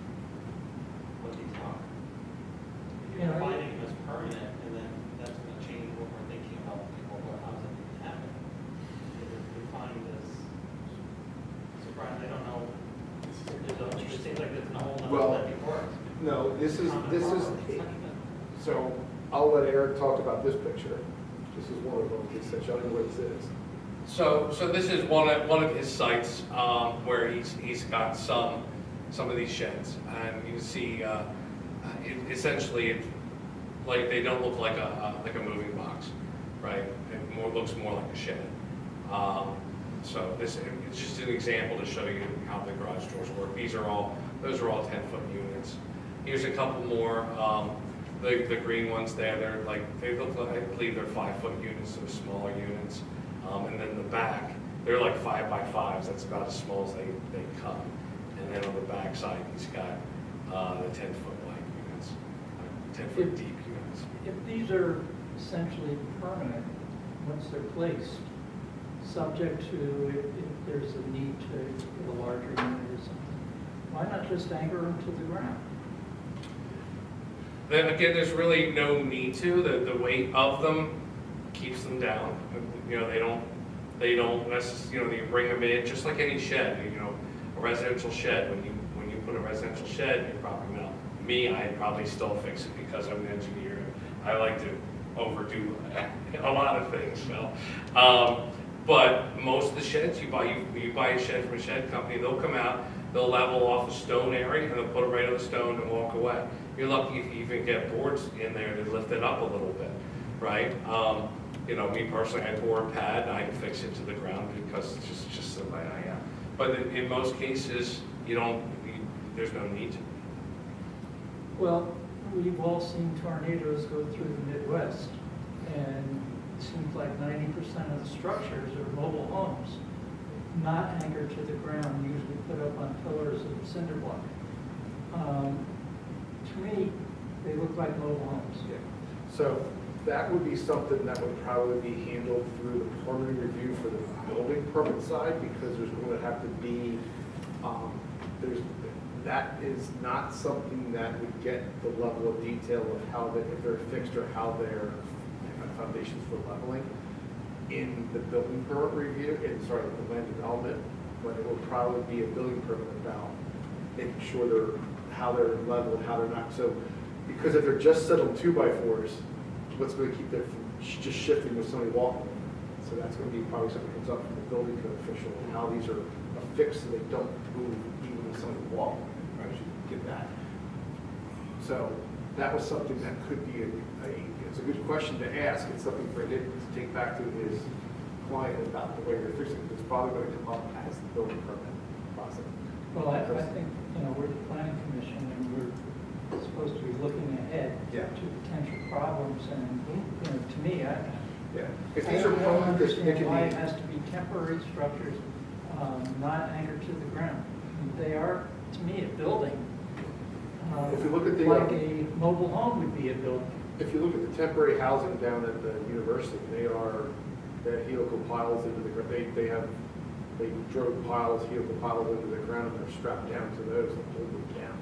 what these are. If you're defining them as permanent, and then that's going to change what we're thinking about people, what housing can happen. If it's defined as, surprised, I don't know, it just seems like there's no whole Well, that before us. No, this is, so I'll let Eric talk about this picture. This is one of them, he said, show me what this is. So this is one of his sites where he's got some of these sheds, and you see essentially like they don't look like a moving box, right? It looks more like a shed. So it's just an example to show you how the garage doors work. Those are all 10-foot units. Here's a couple more. The green ones there, they look like, I believe they're 5-foot units, so smaller units. And then the back, they're like 5x5s. That's about as small as they come. And then on the back side, he's got the 10-foot wide units, 10-foot deep units. If these are essentially permanent, once they're placed, subject to if there's a need to get a larger unit or something, why not just anchor them to the ground? Then again, there's really no need to. The weight of them keeps them down. You know, they don't necessarily, you bring them in just like any shed. A residential shed. When you put a residential shed, you probably know. Me, I'd probably still fix it because I'm an engineer. I like to overdo a lot of things. So, but most of the sheds you buy a shed from a shed company, they'll come out, they'll level off a stone area, and they'll put it right on the stone and walk away. You're lucky if you even get boards in there to lift it up a little bit, right? You know, me personally, I tore a pad, and I can fix it to the ground because it's just the way I am. But in most cases, there's no need to. Well, we've all seen tornadoes go through the Midwest, and it seems like 90% of the structures are mobile homes, not anchored to the ground, usually put up on pillars of cinder block. To me, they look like mobile homes. Yeah. So that would be something that would probably be handled through the permitting review for the building permit side, because there's going to have to be, that is not something that would get the level of detail of how they, if they're fixed or how they're foundations for leveling in the building permit review, the land development, but it will probably be a building permit about making sure how they're leveled, how they're not. So, because if they're just settled 2x4s, what's going to keep them from just shifting with somebody walking? So that's going to be probably something that comes up from the building code official, and how these are affixed so they don't move even with somebody walking. I should get that. So that was something that could be it's a good question to ask. It's something for him to take back to his client about the way they're fixing it. It's probably going to come up as the building permit process. Well, I think, we're the planning commission, and we're supposed to be looking ahead to potential problems, and, to me, Yeah. If I these are don't permanent, they understand can why it be. has to be temporary structures, not anchored to the ground. They are, to me, a building. If you look at the like a mobile home would be a building. If you look at the temporary housing down at the university, they have helical piles into the ground. They drove helical piles into the ground, and they're strapped down to those to hold them down.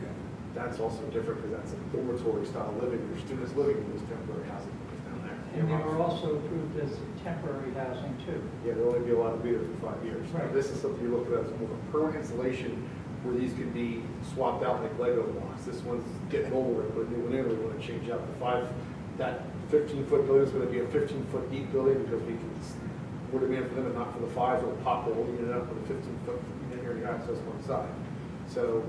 Yeah. That's also different because that's a dormitory style living. Your students living in those temporary housing units down there. And they were also approved as temporary housing too. Yeah, they'll only be allowed to be there for 5 years. Right. This is something you look at as more of a permanent installation where these can be swapped out like Lego blocks. This one's getting older, and put a new one in, we want to change out that 15-foot building is going to be a 15-foot deep building because we're demanding for them and not for the 5s or pop the whole unit up with a 15-foot unit area access one side. So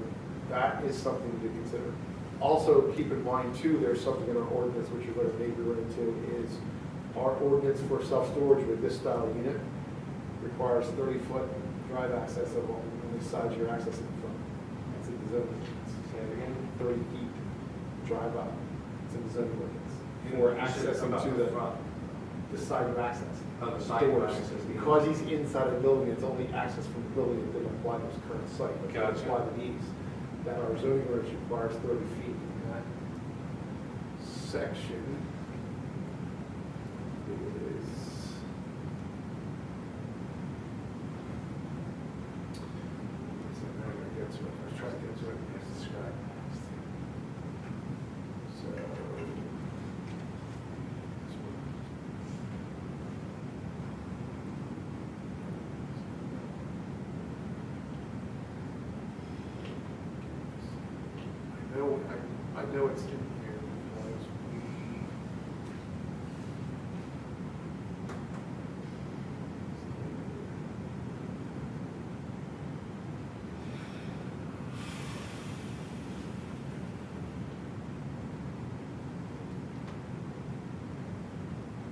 that is something to consider. Also, keep in mind too, there's something in our ordinance which you're going to maybe run into is our ordinance for self-storage with this style unit requires 30-foot drive access on the sides you're accessing from. It's in the zoning. Say it again, 30 feet drive up. It's in the zoning ordinance. For accessing to the side of access. Oh, the side of Doors. access. Because he's inside a building, it's only access from the building that didn't apply to his current site. But that's Gotcha. why the needs that our zoning ordinance requires 30 feet. In that section is I was trying to get to it as described. So I know it's in here because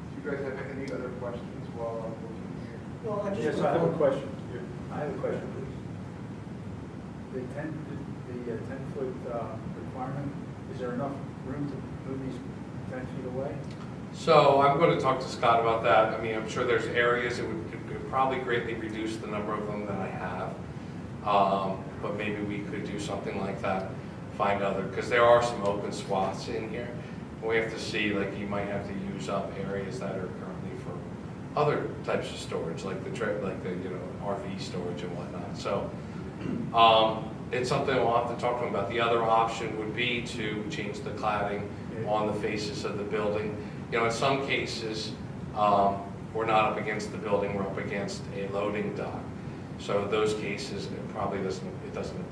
do you guys have any other questions while I'm looking here? Well, I just. Yes, I have a question. I have a question, please. The 10-foot requirement, is there enough room to move these 10 feet away? So I'm going to talk to Scott about that. I mean, I'm sure there's areas it could probably greatly reduce the number of them that I have. But maybe we could do something like that, find other, because there are some open swaths in here. We have to see, like, you might have to use up areas that are currently for other types of storage, like the RV storage and whatnot. So it's something we'll have to talk to them about. The other option would be to change the cladding on the faces of the building. In some cases, we're not up against the building, we're up against a loading dock. So in those cases, it probably doesn't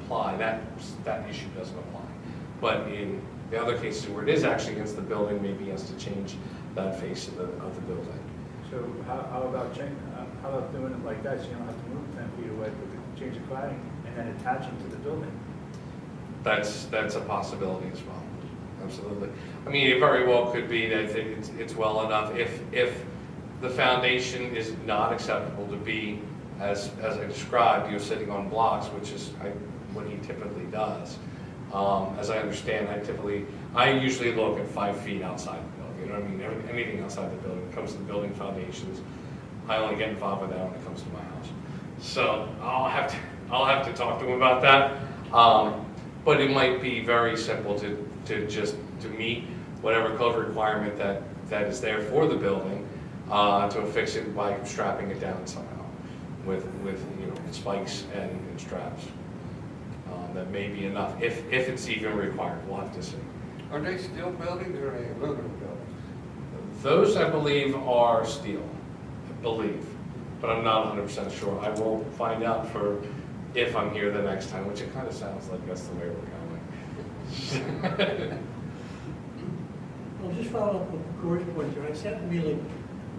apply. That issue doesn't apply. But in the other cases where it is actually against the building, maybe he has to change that face of the building. So how about doing it like that, so you don't have to move 10 feet away, but change the cladding and then attach them to the building? That's a possibility as well. absolutely. I mean, it very well could be that it's well enough if the foundation is not acceptable to be, as I described, you're sitting on blocks, which is what he typically does. As I understand, I usually look at 5 feet outside the building. You know what I mean? Anything outside the building. When it comes to the building foundations, I only get involved with that when it comes to my house. So I'll have to talk to him about that. But it might be very simple to meet whatever code requirement that is there for the building, to affix it by strapping it down somehow with spikes and straps. That may be enough if it's even required. We'll have to see. Are they steel buildings or are they aluminum buildings? Those, I believe, are steel. I believe, but I'm not 100% sure. I will find out if I'm here the next time, which it kind of sounds like that's the way we're going. Well, just follow up with Gord's point there. It sounded to me like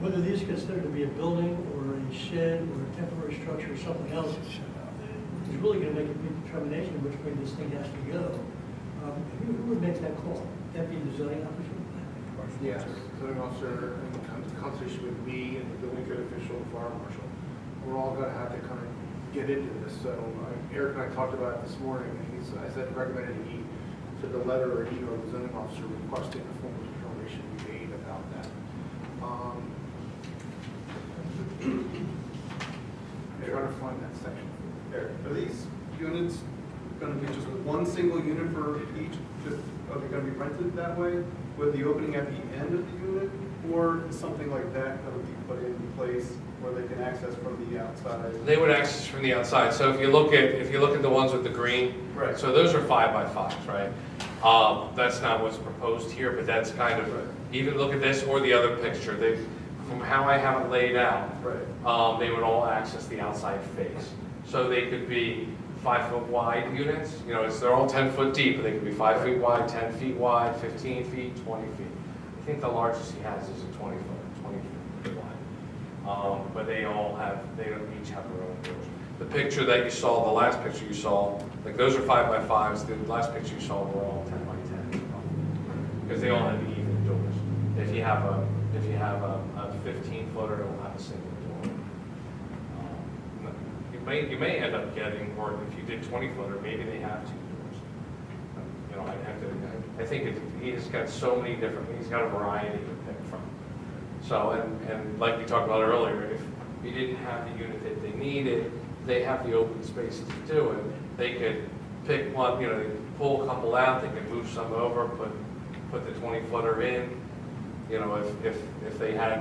whether these are considered to be a building or a shed or a temporary structure or something else, is really going to make a big determination which way this thing has to go. Who would make that call? Deputy zoning officer? Yes, zoning officer in consultation with me and the building code official, the fire marshal. We're all going to have to kind of get into this. So Eric and I talked about it this morning, and I said recommended he send a letter or email to the zoning officer requesting a formal determination be made about that. I'm trying to find that section. Are these units going to be just one single unit for each? Are they going to be rented that way with the opening at the end of the unit? Or is something like that going to be put in place where they can access from the outside? They would access from the outside. So if you look at the ones with the green, right. So those are 5x5s, right? That's not what's proposed here, but that's kind of even look at this or the other picture. From how I have it laid out, right. They would all access the outside face. So they could be 5 foot wide units. They're all 10 foot deep, but they could be 5 feet wide, 10 feet wide, 15 feet, 20 feet. I think the largest he has is a 20 feet wide. But they each have their own doors. The picture that you saw, the last picture you saw, like those are 5x5s. The last picture you saw were all 10 by 10 because they all have even doors. If you have a 15 footer, it will have a single door. You may end up getting, or if you did 20 footer, maybe they have 2 doors. I'd have to. I think he's got so many different. He's got a variety to pick from. So and like we talked about earlier, if you didn't have the unit that they needed, they have the open spaces to do it. They could pick one. They pull a couple out. They could move some over, put the 20 footer in. If they had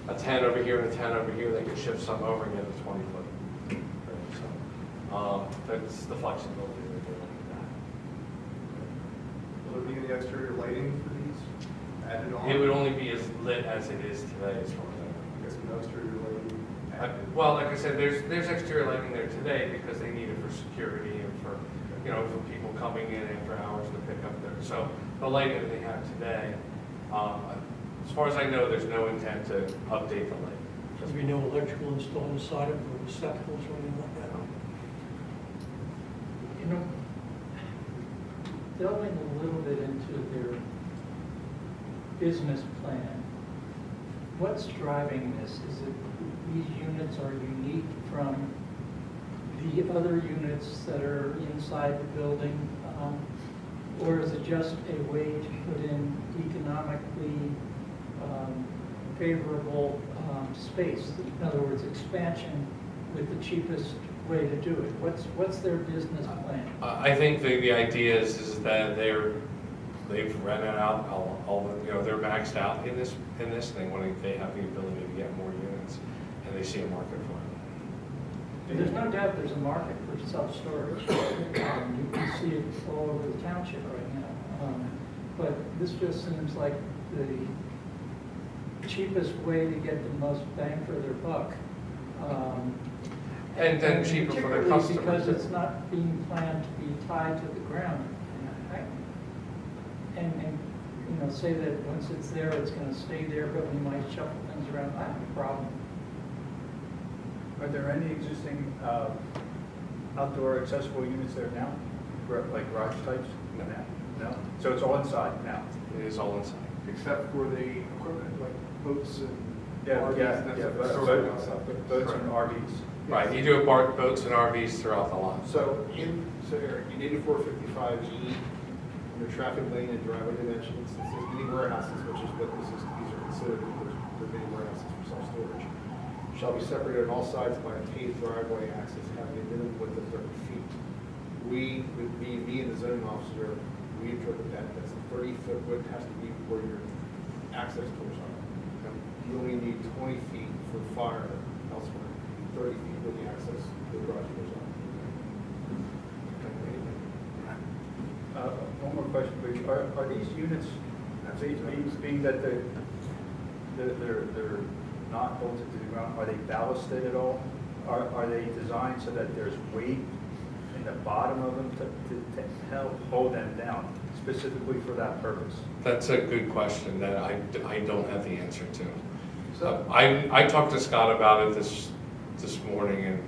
a 10 over here and a 10 over here, they could shift some over and get a 20 footer. So that's the flexibility that they're looking at. Will there be any exterior lighting for these added on? It would only be as lit as it is today, as far as I know. I guess no exterior lighting added. Well, like I said, there's exterior lighting there today because they need it for security and for people coming in after hours to pick up their. So the lighting that they have today, as far as I know, there's no intent to update the lighting. There'll be no electrical installed inside of it or receptacles or anything like that? Delving a little bit into their business plan, what's driving this? Is it these units are unique from the other units that are inside the building? Or is it just a way to put in economically favorable space? In other words, expansion with the cheapest way to do it. What's their business plan? I think the idea is that they've rented out all they're maxed out in this thing when they have the ability to get more units and they see a market for it. There's no doubt there's a market for self-storage. You can see it all over the township right now. But this just seems like the cheapest way to get the most bang for their buck. And then cheaper for the customers. Because it's not being planned to be tied to the ground. And say that once it's there, it's going to stay there, but we might shuffle things around. I have a problem. Are there any existing outdoor accessible units there now? like garage types? No. No? So it's all inside now? It is all inside. Except for the equipment like boats and Yeah, RVs, yeah, that's yeah, what boats stored outside, but- boats and RVs. Right, you do boats and RVs throughout the lot. So Eric, in 8455E, under traffic lane and driveway dimensions, it says mini warehouses, which is what this is, these are considered, because they're mini warehouses for self-storage, shall be separated on all sides by a paved driveway access having a minimum width of 30 feet. We, with me and the zoning officer, we interpret that as the 30-foot width has to be where your access doors are. You only need 20 feet for fire elsewhere, 30 feet where the access to the garage doors are. One more question, please. Are these units, being that they're not bolted to the ground, are they ballasted at all? Are they designed so that there's weight in the bottom of them to help hold them down, specifically for that purpose? That's a good question that I don't have the answer to. So I talked to Scott about it this morning, and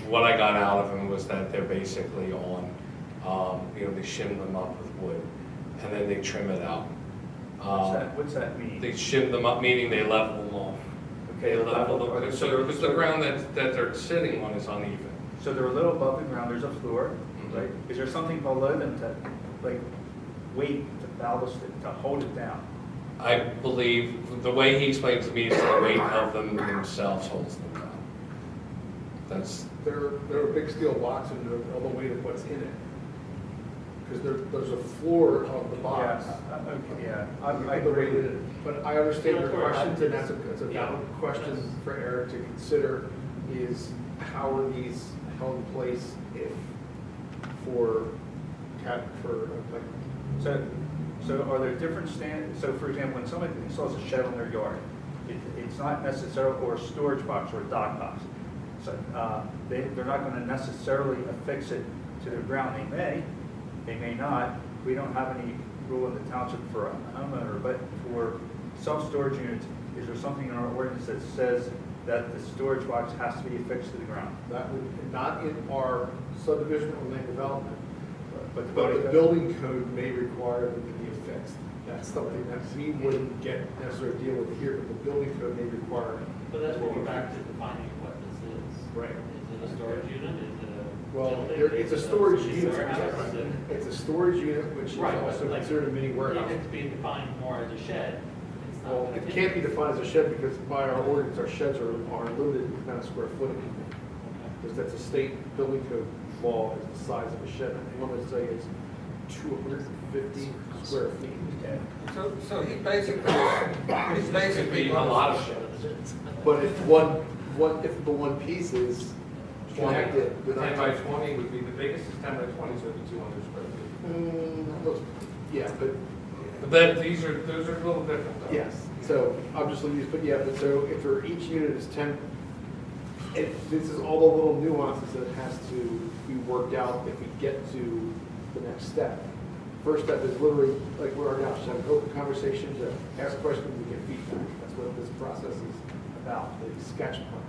what I got out of him was that they're basically on, they shim them up with wood, and then they trim it out. What's that mean? They shim them up, meaning they level them off. Okay, They level them, so because the ground that they're sitting on is uneven. So they're a little above the ground, there's a floor, Mhm. right? Is there something below them to, like, weight to ballast it, to hold it down? I believe, the way he explained to me is the weight of them themselves holds them down. That's, They're big steel blocks and they're all the weight of what's in it. Because there's a floor of the box. Yeah, I agree. But I understand your question, and that's a valid Yeah. question for Eric to consider, is how are these held in place if So are there different so for example, when somebody installs a shed on their yard, it's not necessarily, or a storage box or a dock box, so they're not going to necessarily affix it to the ground. They may not. We don't have any rule in the township for a homeowner, but for self-storage units, is there something in our ordinance that says that the storage box has to be affixed to the ground? that would, not in our subdivision or land development, But the but the building building code may require them to be affixed. That's something that we wouldn't get necessarily deal with here, but the building code may require it. But that's where we're back to defining what this is. Right. Is it a storage unit? Is it a? Well, building? it's a Is it storage a unit. warehouse? Is it- It's a storage unit, which is Right, also like, considered a mini warehouse. If it's being defined more as a shed, it's not. Well, it can't be defined as a shed because by our ordinance, our sheds are limited in the amount of square footage. Because that's a state building code law, is the size of a shed. And one would say it's 250 square feet. So he's basically a lot of sheds. But if the one piece is connected, then 10 by 20 would be the biggest, is 10 by 20, so it'd be 200 square feet. Yeah, but But those are a little different though. yes, so I'm just looking, but so if for each unit is 10, this is all the little nuances that has to be worked out if we get to the next step. First step is literally, like we are now, just have an open conversation, to ask questions, and get feedback. That's what this process is about, the sketch plan.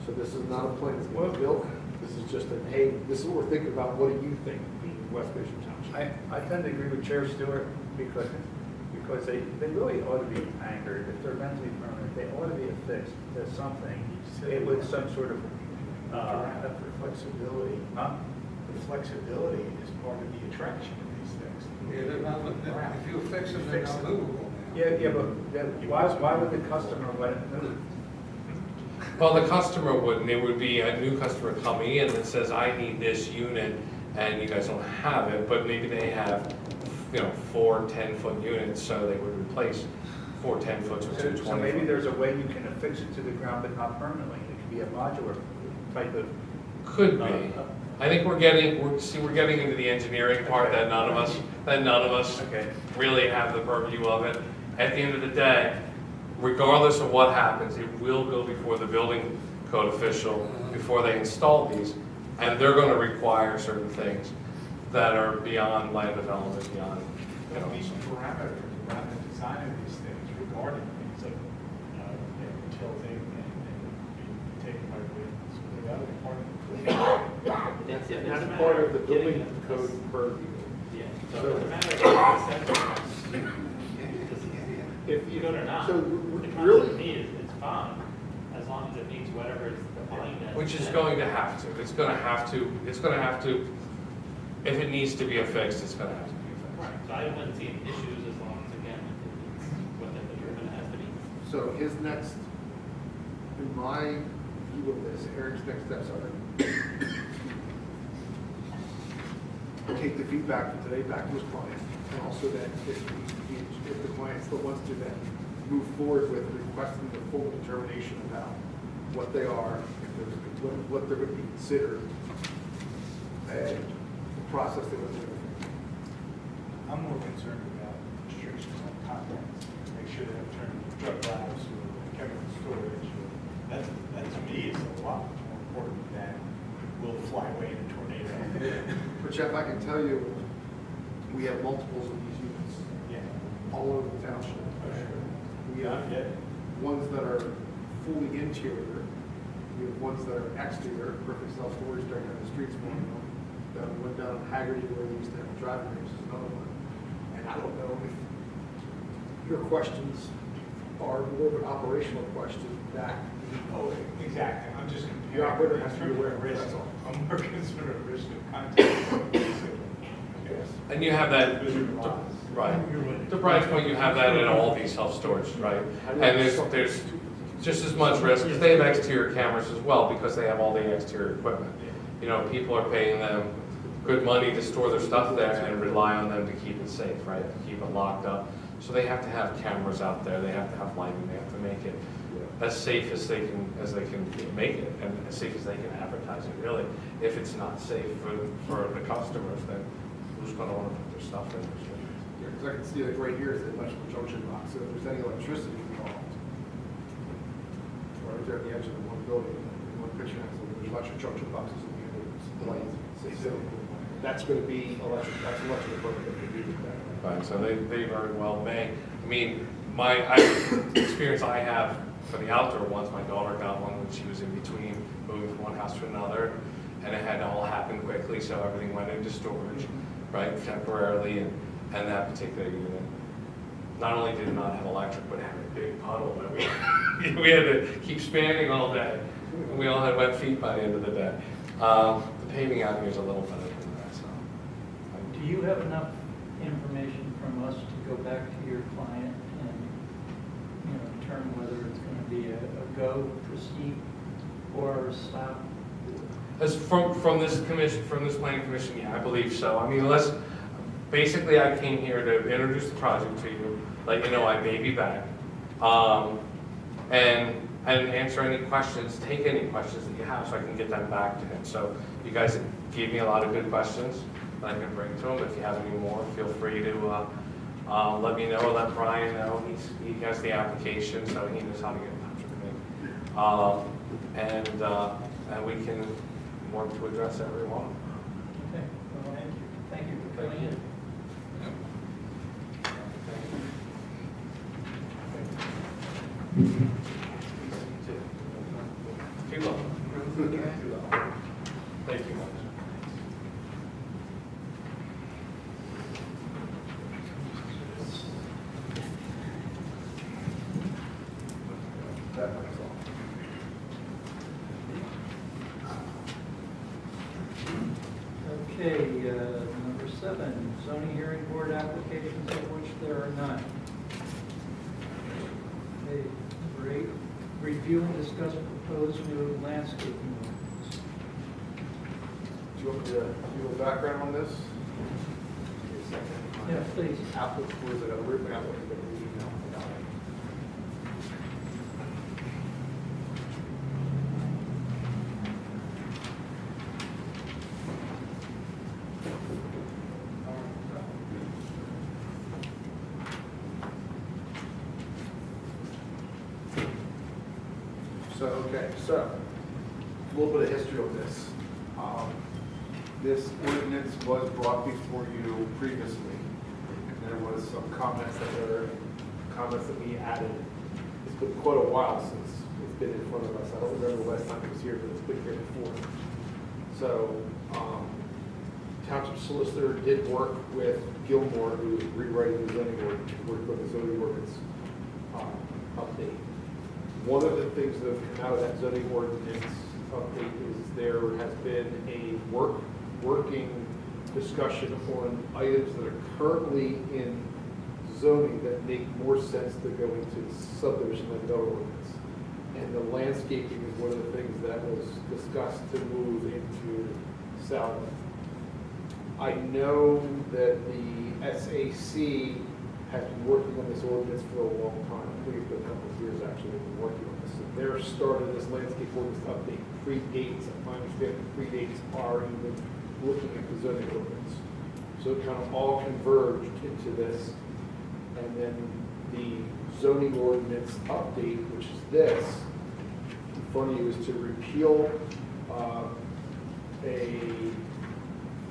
So this is not a plan that's going to be built, this is just a, hey, this is what we're thinking about, what do you think, being West Goshen Township? I tend to agree with Chair Stewart because they really ought to be anchored. If they're meant to be permanent, they ought to be affixed to something with some sort of, For flexibility, huh? the flexibility is part of the attraction of these things. Yeah, they're not, if you fix them, they're not movable. Yeah, but why would the customer let it move? Well, the customer wouldn't. It would be a new customer coming in that says, I need this unit, and you guys don't have it, but maybe they have, 4 10-foot units, so they would replace 4 10-foots with 2 So maybe 20-foot. there's a way you can affix it to the ground, but not permanently. It could be a modular type of. Could be. I think we're getting into the engineering part that none of us Okay. really have the purview of it. At the end of the day, regardless of what happens, it will go before the building code official before they install these, and they're going to require certain things that are beyond land development, beyond. There'll be parameters around the design of these things regarding things like, tilting and being taken by winds. So that would be part of the That's It's a that's matter part of the of getting building it. code purview. Yeah, so it's a matter of getting the setbacks. If You go or not, So the really, concept to me is, it's fine, as long as it meets whatever is defined as. Which is going to have to, it's gonna have to, if it needs to be affixed, it's gonna have to be affixed. Right, so I wouldn't see any issues as long as, again, it meets what the determinant has to be. so his next, in my view of this, Eric's next steps are take the feedback from today back to his client, and also that if the client still wants to then move forward with requesting the full determination about what they are, if there's, what they're going to be considered, and the process they went through. I'm more concerned about restrictions on contents, make sure they don't turn into drug labs or chemical storage. That to me is a lot more important than will fly away in a tornado. But Jeff, I can tell you, we have multiples of these units Yeah. all over the township. Oh, sure. We have Yeah. ones that are fully interior, we have ones that are exterior, perfect self-storage during the streets, one of them. Then we went down Haggerty where we used to have driving ranges, is another one. And I don't know if your questions are more of an operational question that Oh, exactly. I'm just comparing. Your operator has to be aware of it, risk. that's all. I'm more concerned with risk of content. Yes. And you have that, right, to Brian's point, you have that in all these self-storage, right? And there's just as much risk, because they have exterior cameras as well, because they have all the exterior equipment. You know, people are paying them good money to store their stuff there and rely on them to keep it safe, right? To keep it locked up. So they have to have cameras out there, they have to have lighting, they have to make it as safe as they can make it, and as safe as they can advertise it, really. If it's not safe for the customers, then who's gonna wanna put their stuff in? Yeah, because I can see like right here is the electrical junction box, so if there's any electricity involved, right there at the edge of the one building, in one picture, there's electric junction boxes in the end, it's lights. So that's going to be electric, that's electric equipment that we do with that. Right, so they very well may. I mean, experience I have for the outdoor ones, my daughter got one when she was in between moving from one house to another, and it had all happened quickly, so everything went into storage, right, temporarily, and that particular unit not only did it not have electric, but it had a big puddle that we had to keep spanning all day. We all had wet feet by the end of the day. The paving out here is a little better than that, so. Do you have enough information from us to go back to your client and, determine whether it's going to be a go, proceed, or stop? As from this commission, from this planning commission, yeah, I believe so. I mean, basically I came here to introduce the project to you, let you know I may be back, and answer any questions, take any questions that you have so I can get them back to him. So you guys gave me a lot of good questions that I can bring to him. If you have any more, feel free to let me know, let Brian know. He has the application, so he knows how to get in touch with me. And we can work to address every one. Okay, well, thank you for coming in. Too long. Thank you much. That makes all. Okay, number 7, zoning hearing board applications of which there are none. Okay, number 8, review and discuss proposed new landscaping ordinance. Do you want me to give a background on this? Yeah, please. Applicant, was it a written applicant that we emailed about it? So, a little bit of history of this. This ordinance was brought before you previously, and there was some comments that we added. It's been quite a while since it's been in front of us. I don't remember the last time it was here, but it's been here before. So, Township solicitor did work with Gilmore, who was rewriting the zoning ordinance, worked with the zoning ordinance update. One of the things that have come out of that zoning ordinance update is there has been a working discussion on items that are currently in zoning that make more sense to go into the subdivision and development ordinance. And the landscaping is one of the things that was discussed to move into South. I know that the SAC has been working on this ordinance for a long time. I think it's been a couple of years actually they've been working on this. And their start of this landscape ordinance update predates, my understanding, predates our even looking at the zoning ordinance. So it kind of all converged into this. And then the zoning ordinance update, which is this, in front of you, is to repeal a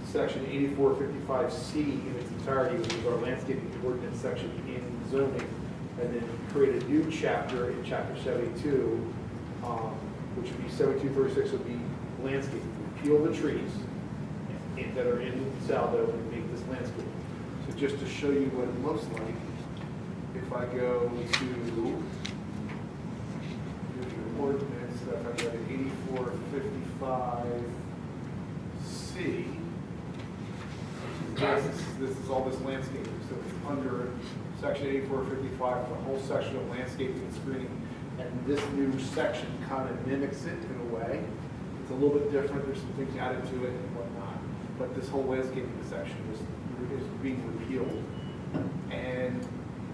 section 8455C in its entirety, which is our landscaping ordinance section in zoning, and then create a new chapter in chapter 72, which would be 7236 would be landscaping. Repeal the trees that are in Saldo and make this landscape. So just to show you what it looks like, if I go to the ordinance, if I go to 8455C, this is all this landscaping. So it's under section 8455, the whole section of landscaping and screening. And this new section kind of mimics it in a way. It's a little bit different. There's some things added to it and whatnot. But this whole landscaping section is being repealed. And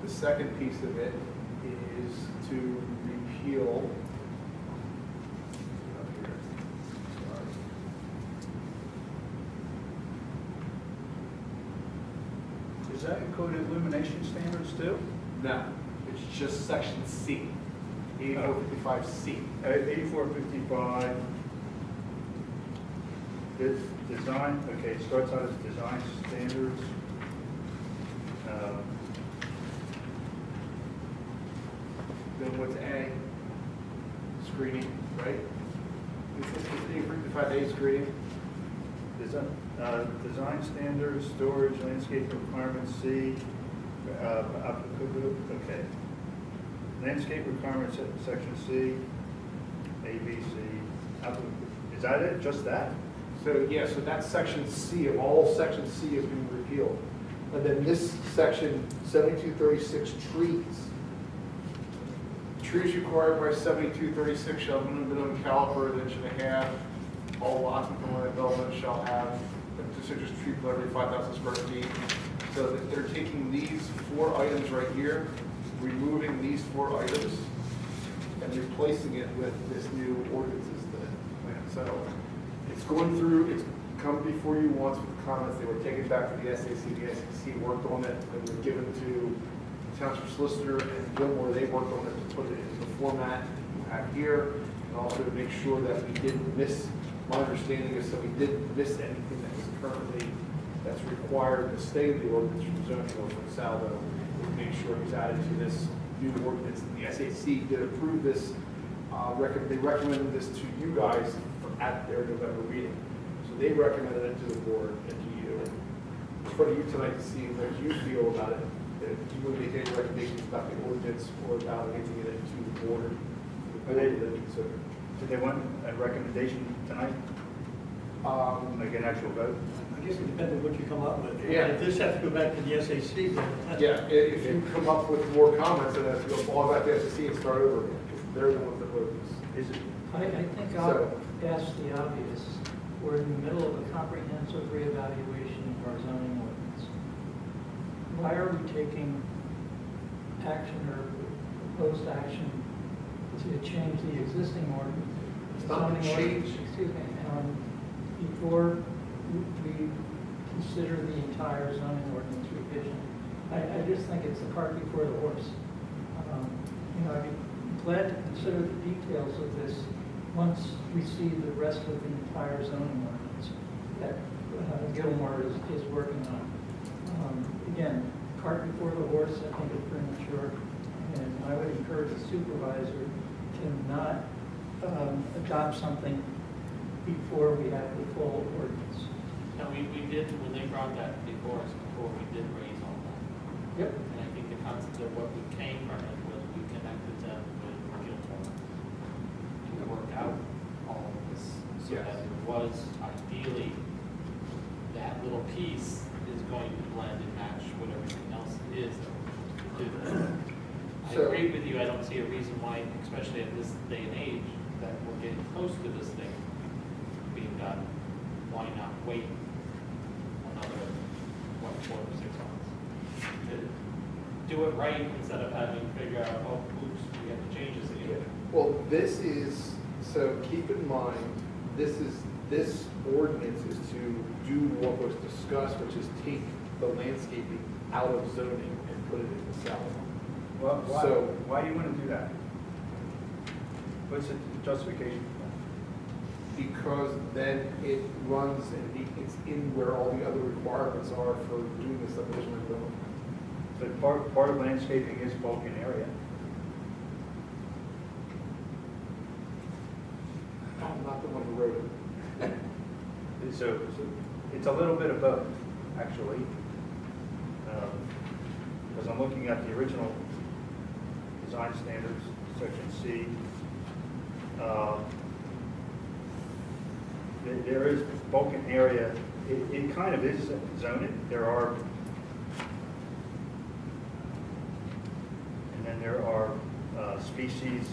the second piece of it is to repeal, Does that include illumination standards too? no, it's just section C, 8455C. 8455. This design, okay, it starts out as design standards. Then what's A? Screening, right? This is 8455A screening. Design standards, storage, landscape requirements, C, applicable, okay. Landscape requirements, section C, A, B, C, applicable. Is that it, just that? So, yeah, so that's section C, of all section C has been repealed. And then this section, 7236 trees. Trees required by 7236 shall have a minimum caliper of an inch and a half. All lots within land development shall have a deciduous tree per every 5,000 square feet. So that they're taking these 4 items right here, removing these 4 items, and replacing it with this new ordinances that, so it's going through, it's come before you once with comments. They were taken back to the SAC. The SAC worked on it, and were given to Township Solicitor and Gilmore. They worked on it to put it into the format you have here, and also to make sure that we didn't miss, my understanding is that we didn't miss anything that was currently, that's required to stay in the ordinance from zoning or from Saldo, and make sure it was added to this new ordinance. And the SAC did approve this, they recommended this to you guys at their November meeting. So they recommended it to the board and to you. It's for you tonight to see what you feel about it. If you would make any recommendations about the ordinance or about anything in it to the board, consider. Did they want a recommendation tonight? Like an actual vote? I guess it depends on what you come up with. Yeah. If this has to go back to the SAC, then that's. Yeah, if you come up with more comments, then have to go all back to the SEC and start over again, because they're the ones that wrote this. Is it? I think I'll ask the obvious. We're in the middle of a comprehensive reevaluation of our zoning ordinance. Why are we taking action or proposed action to change the existing ordinance? It's not a change. Excuse me, before we consider the entire zoning ordinance revision. I just think it's the cart before the horse. I'd be glad to consider the details of this once we see the rest of the entire zoning ordinance that Gilmore is working on. Again, cart before the horse, I think is premature, and I would encourage the supervisor to not adopt something before we have the full ordinance. No, we did, when they brought that before us before, we did raise all that. Yep. And I think the concept of what we came from it was we connected them with Gilmore to work out all of this. So Yes. that it was ideally, that little piece is going to blend and match what everything else is that we're supposed to do. I So- agree with you, I don't see a reason why, especially at this day and age, that we're getting close to this thing being done. Why not wait another, 4 to 6 months? To do it right instead of having to figure out, oh, oops, we have to change this again. Well, this is, so keep in mind, this ordinance is to do what was discussed, which is take the landscaping out of zoning and put it in the south. Well, So- why do you want to do that? What's the justification? Because then it runs and it's in where all the other requirements are for doing the subdivision and development. But part of landscaping is bulking area. I'm not the one who wrote it. So it's a little bit of both, actually. Because I'm looking at the original design standards, section C. There is bulking area. It kind of is zoned. There are, and then there are species,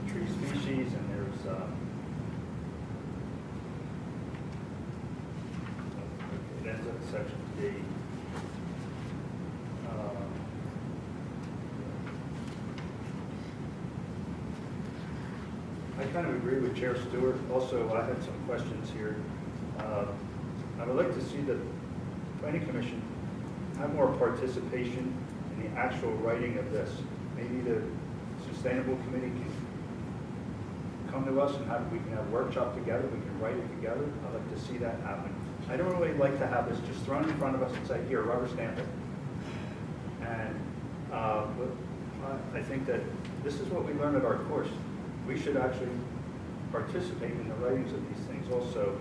tree species, and there's it ends up in section D. I kind of agree with Chair Stewart. Also, I had some questions here. I would like to see the Planning Commission have more participation in the actual writing of this. Maybe the Sustainable Committee can come to us and we can have a workshop together, we can write it together. I'd like to see that happen. I don't really like to have this just thrown in front of us and say, here, rubber stamp it. And but I think that this is what we learned at our course. We should actually participate in the writings of these things also.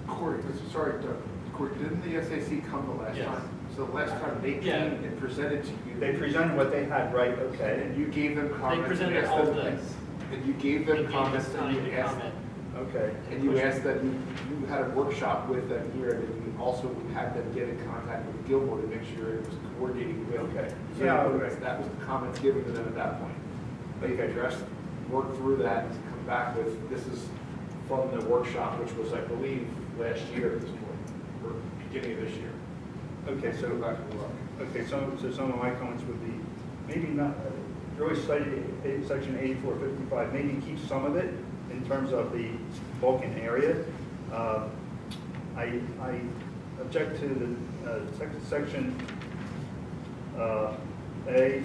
Corey, sorry, Doug. Corey, didn't the SAC come the last Yes. time? So the last time they Yeah. came and presented to you. They presented what they had, right, okay. And you gave them comments. and presented asked all them- this. And you gave They them gave comments us and time you to asked, comment. Okay. and you asked that you had a workshop with them here and you also had them get in contact with Gilmore to make sure it was coordinating with. Okay. So Yeah, that was- okay. that was the comments given to them at that point. They've addressed, worked through that and come back with, this is from the workshop, which was, I believe, last year at this point, or beginning of this year. Okay, so, Go back and look. okay, so some of my comments would be, maybe not, you're always citing section 8455, maybe keep some of it in terms of the bulking area. I object to the section A,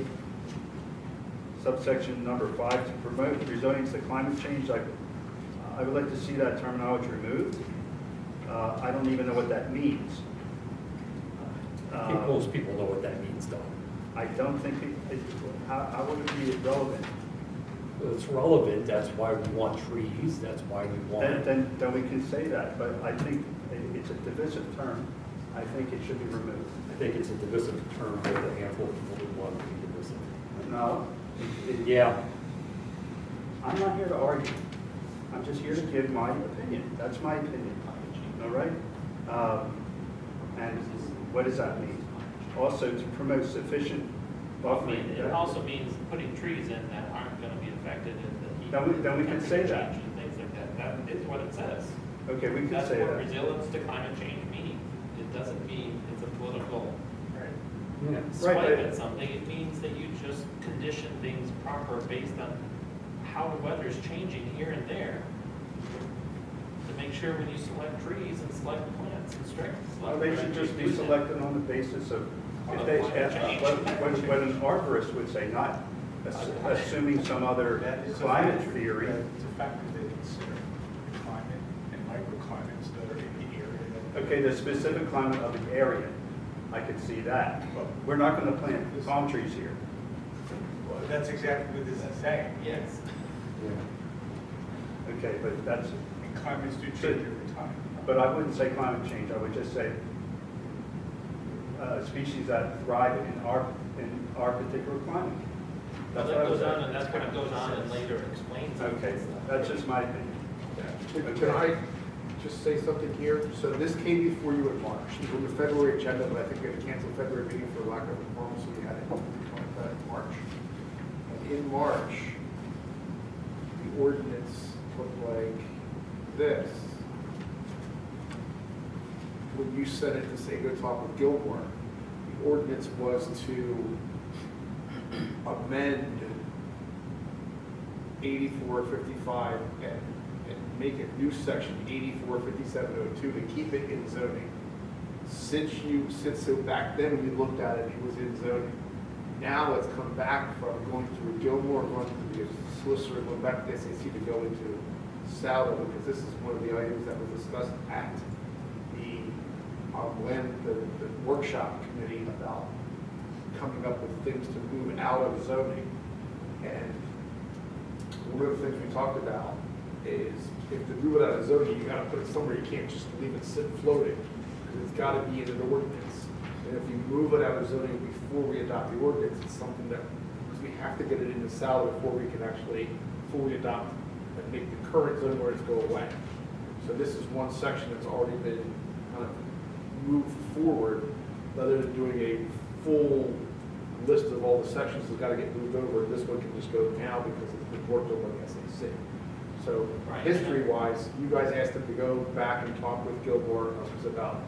subsection number 5, to promote rezoning to climate change. I would like to see that terminology removed. I don't even know what that means. I think most people know what that means, though. I don't think, how would it be relevant? It's relevant, that's why we want trees, that's why we want. Then we can say that, but I think it's a divisive term. I think it should be removed. I think it's a divisive term with a handful of people who want to be divisive. No. Yeah, I'm not here to argue. I'm just here to give my opinion. That's my opinion, all right? And what does that mean? Also, to promote sufficient I buffering. mean, it also means putting trees in that aren't gonna be affected in the heat. Then we can say that. Change and things like that, that is what it says. Okay, we can That's say what that. resilience to climate change means. It doesn't mean it's a political yeah. swipe Right, at something, it means that you just condition things proper based on how the weather's changing here and there. To make sure when you select trees and select plants and select. Well, they should just be trees, selected on the basis of, if they, what an arborist would say, not assuming some other That is a climate factor. theory. It's a factor they consider, climate and microclimates that are in the area. Okay, the specific climate of the area, I could see that. We're not going to plant palm trees here. Well, that's exactly what this is saying. Yes. Okay, but that's, And climates do change over time. but I wouldn't say climate change, I would just say species that thrive in our particular climate. But That's that what I would goes on, say. and that's what it goes on and later explains it. Okay, that's just my opinion. Can I just say something here? So this came before you in March. It was on the February agenda, but I think we had to cancel February meeting for lack of a quorum, so we had it on March. And in March, the ordinance looked like this. When you sent it to say go talk with Gilmore, the ordinance was to amend 8455 and make a new section 845702 to keep it in zoning. Since so back then when you looked at it, it was in zoning. Now it's come back from going through Gilmore, going through the solicitor, going back to the SAC to go into Saldo, because this is one of the items that was discussed at the workshop committee about coming up with things to move out of zoning. And one of the things we talked about is if to move it out of zoning, you gotta put it somewhere, you can't just leave it sit floating, because it's gotta be in an ordinance. And if you move it out of zoning before we adopt the ordinance, it's something that, because we have to get it into Saldo before we can actually fully adopt and make the current zoning ordinance go away. So this is one section that's already been kind of moved forward, rather than doing a full list of all the sections that's got to get moved over. This one can just go now because it's been worked over by the SAC. So history-wise, you guys asked him to go back and talk with Gilmore. It was about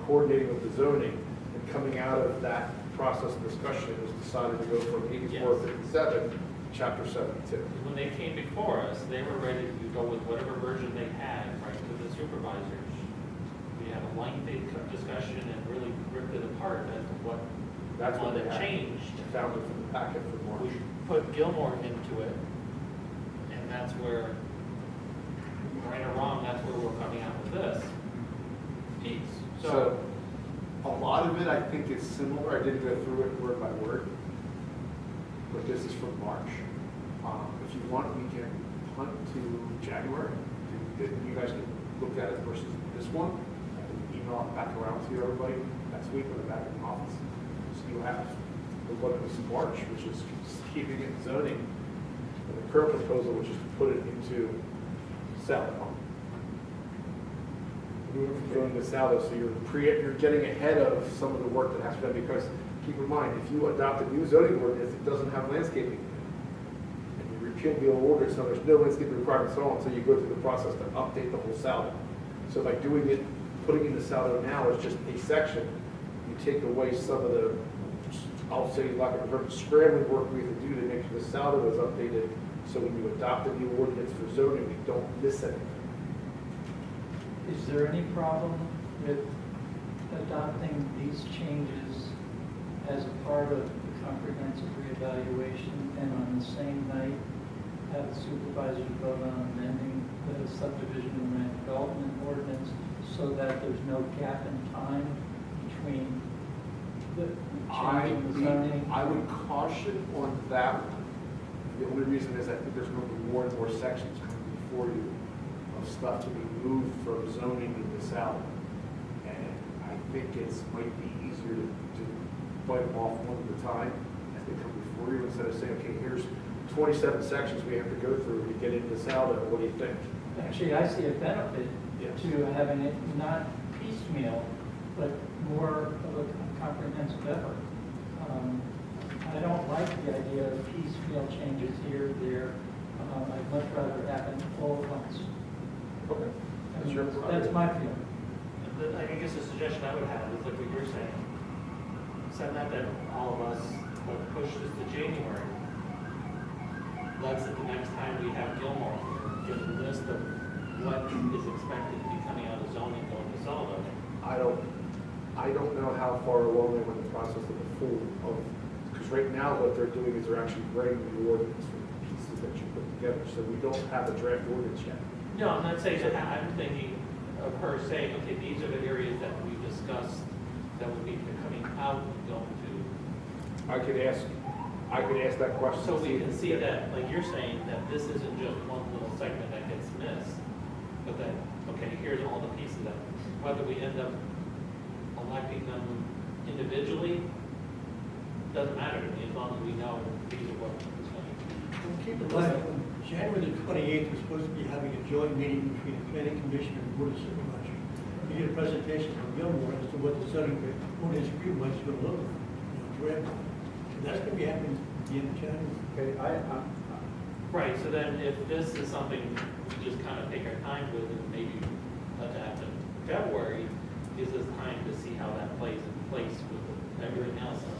coordinating with the zoning, and coming out of that process and discussion, it was decided to go from 8457 to chapter 72. When they came before us, they were ready to go with whatever version they had, right, to the supervisors. We had a lengthy discussion and really ripped it apart as to what That's what they had. changed. Found it from the packet for We March. put Gilmore into it, and that's where, right or wrong, that's where we're coming out with this piece. So a lot of it, I think, is similar. I didn't go through it word by word, but this is from March. If you want, we can punt to January. You guys can look at it versus this one. I can email it back around to everybody next week when I'm back in the office. So you have the one that was in March, which is keeping it in zoning, and the current proposal, which is to put it into Saldo. Moving from zoning to Saldo, so you're getting ahead of some of the work that has to be done, because keep in mind, if you adopt a new zoning ordinance, it doesn't have landscaping. And you repeal the old ordinance, so there's no landscaping requirements at all until you go through the process to update the whole Saldo. So by doing it, putting in the Saldo now is just a section, you take away some of the, I'll say, like a term, scrambling work we have to do to make sure the Saldo is updated, so when you adopt a new ordinance for zoning, we don't miss anything. Is there any problem with adopting these changes as a part of the comprehensive reevaluation and on the same night have the supervisors vote on amending the subdivision and land development ordinance so that there's no gap in time between the change in the zoning? I would caution on that one. The only reason is I think there's going to be more and more sections coming before you of stuff to be moved from zoning into Saldo. And I think it might be easier to bite them off one at a time as they come before you, instead of saying, okay, here's 27 sections we have to go through to get into Saldo. What do you think? Actually, I see a benefit to having it not piecemeal, but more of a comprehensive effort. I don't like the idea of piecemeal changes here, there. I'd much rather have it all at once. Okay. That's my feeling. I guess the suggestion I would have is like what you're saying. Send that to all of us, but push this to January. Let's, at the next time we have Gilmore here, give a list of what is expected to be coming out of zoning going to Saldo. I don't know how far along they were in the process of the full of, because right now what they're doing is they're actually writing the ordinance for the pieces that you put together. So we don't have a draft ordinance yet. No, I'm not saying that. I'm thinking of her saying, okay, these are the areas that we discussed that would be coming out and going to. I could ask I could ask that question. So and we if can we see get- that, like you're saying, that this isn't just one little segment that gets missed, but that, okay, here's all the pieces that, whether we end up electing them individually, doesn't matter to me, as long as we know these are what it's going to be. Keep in mind, on January the 28th, we're supposed to be having a joint meeting between the planning commission and the board of supervisors. You get a presentation from Gilmore as to what the zoning ordinance agreement is going to look like, draft. So that's going to be happening at the end of January. Okay, Right, so then if this is something we just kind of take our time with and maybe adapt in February, gives us time to see how that plays in place with everything else on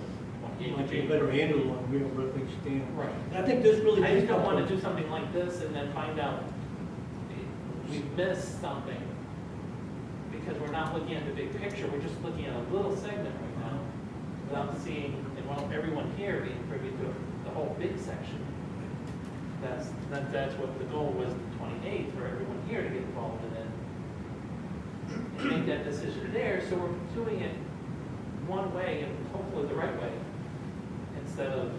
the 28th Might of be a better January. handle on where things stand. Right. And I think this really. I just don't want to do something like this and then find out we missed something because we're not looking at the big picture, we're just looking at a little segment right now without seeing, and while everyone here being privy to the whole big section. That's what the goal was, the 28th, for everyone here to get involved in it and make that decision there. So we're doing it one way and hopefully the right way instead of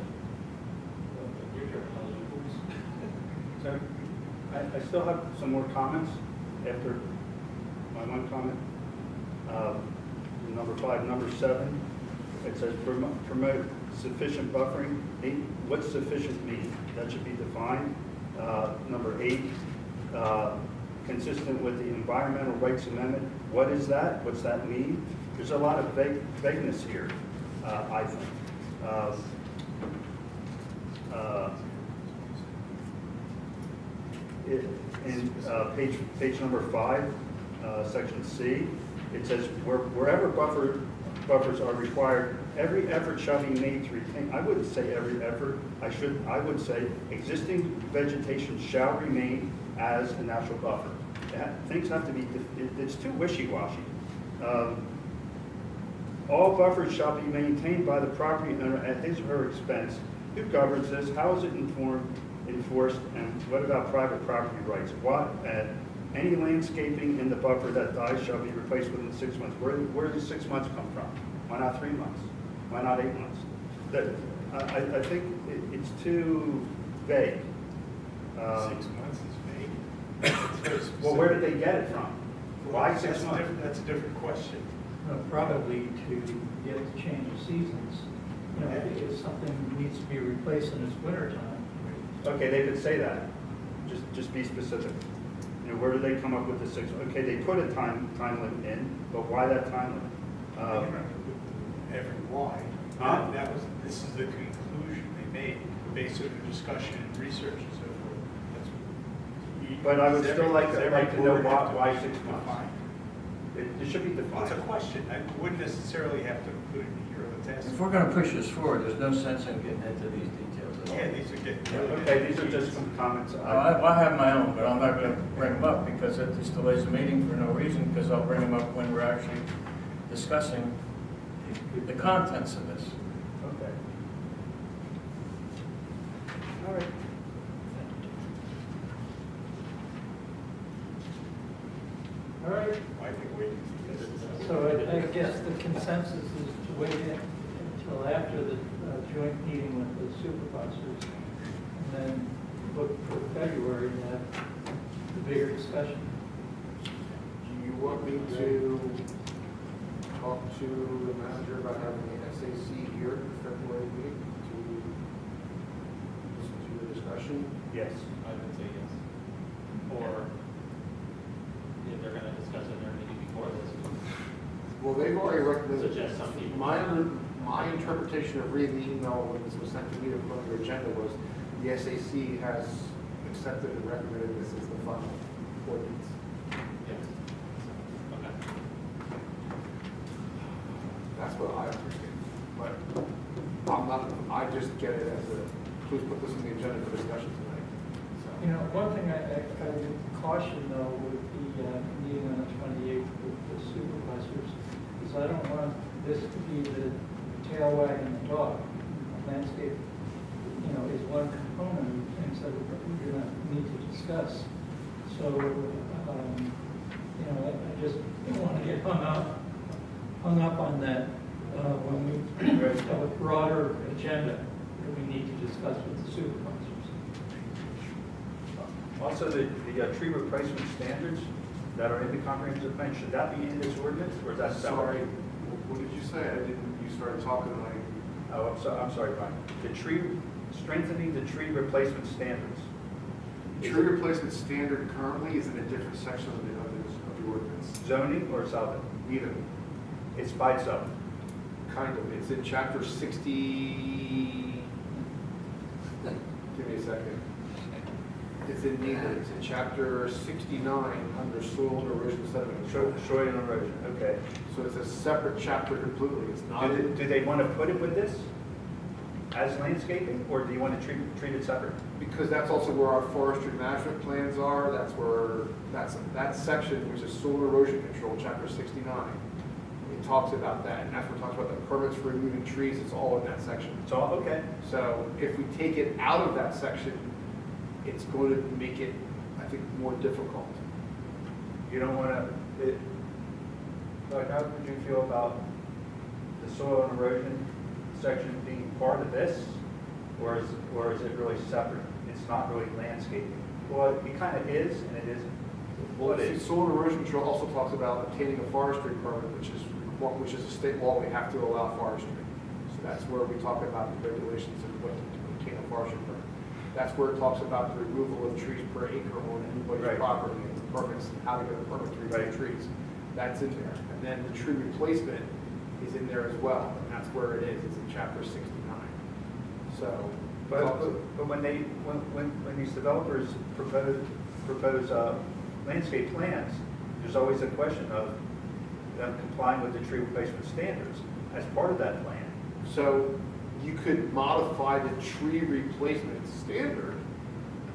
your terminology. Oops. So I still have some more comments after my one comment. Number 5, number 7, it says promote sufficient buffering. What's sufficient mean? That should be defined. Number 8, consistent with the Environmental Rights Amendment. What is that? What's that mean? There's a lot of vagueness here, I think. In page number 5, section C, it says wherever buffers are required, every effort shall be made to retain. I wouldn't say every effort. I would say existing vegetation shall remain as a natural buffer. Things have to be. It's too wishy-washy. All buffers shall be maintained by the property owner at his or her expense. Who governs this? How is it enforced? And what about private property rights? Any landscaping in the buffer that dies shall be replaced within 6 months. Where does 6 months come from? Why not 3 months? Why not 8 months? I think it's too vague. 6 months is vague. It's very specific. Well, where did they get it from? Why 6 months? That's a different question. Probably to get to change of seasons. You know, if something needs to be replaced in its winter time. Okay, they could say that. Just be specific. You know, where do they come up with the 6? Okay, they put a time limit in, but why that time limit? Every why. Huh? This is the conclusion they made based on the discussion and research and so forth. But I would still like to know why to 6 months. define. It should be Well, it's a defined. question. I wouldn't necessarily have to put it here. Let's ask. If we're going to push this forward, there's no sense in getting into these details at all. Yeah, these are getting. Okay, these are just some comments. I have my own, but I'm not going to bring them up because it just delays the meeting for no reason, because I'll bring them up when we're actually discussing the contents of this. Okay. All right. All right, I think we. so I guess the consensus is to wait until after the joint meeting with the supervisors and then look for February to have the bigger discussion. Do you want me to talk to the manager about having the SAC here at the February meeting to listen to the discussion? Yes. I would say yes. Or if they're gonna discuss it in their meeting before this, Well, they've already recommended. suggest some people. My interpretation of reading the email when this was sent to me to put on your agenda was the SAC has accepted and recommended this as the final ordinance. Yes. Okay. That's what I understand. But I just get it as a, please put this on the agenda for discussion tonight. So. You know, one thing I would caution though with the meeting on the 28th with the supervisors is I don't want this to be the tail wagging the dog. Landscape, you know, is one component of things that we're going to need to discuss. So, you know, I just don't want to get hung up on that when we have a broader agenda. that we need to discuss with the supervisors. Also, the tree replacement standards that are in the comprehensive plan, should that be in this ordinance, or is that Sorry, separate? what did you say? I didn't, you started talking like. Oh, I'm sorry, Brian. Strengthening the tree replacement standards. Tree replacement standard currently is in a different section of the ordinance. Zoning or zoning? Neither, It's by zone. kind of. It's in chapter 60. Give me a second. It's in neither. It's in chapter 69 under soil and erosion sediment control. Soil and erosion, okay. So it's a separate chapter completely. It's not. Do they want to put it with this as landscaping, or do you want to treat it separate? Because that's also where our forestry management plans are. That's where, that section, which is soil erosion control, chapter 69. It talks about that, and that's where it talks about the permits for removing trees. It's all in that section. It's all, okay. So if we take it out of that section, it's going to make it, I think, more difficult. You don't want to, like, how would you feel about the soil and erosion section being part of this? Or is it really separate? It's not really landscaping. Well, it kind of is, and it isn't. Well, What see, is? soil and erosion control also talks about obtaining a forestry permit, which is a state law. We have to allow forestry. So that's where we talk about the regulations and what to obtain a forestry permit. That's where it talks about the removal of trees per acre on anybody's Right. property and the permits, and how to get a permit to remove Right. trees. That's in there. And then the tree replacement is in there as well, and that's where it is. It's in chapter 69. So, But when these developers propose landscape plans, there's always a question of them complying with the tree replacement standards as part of that plan. So you could modify the tree replacement standard,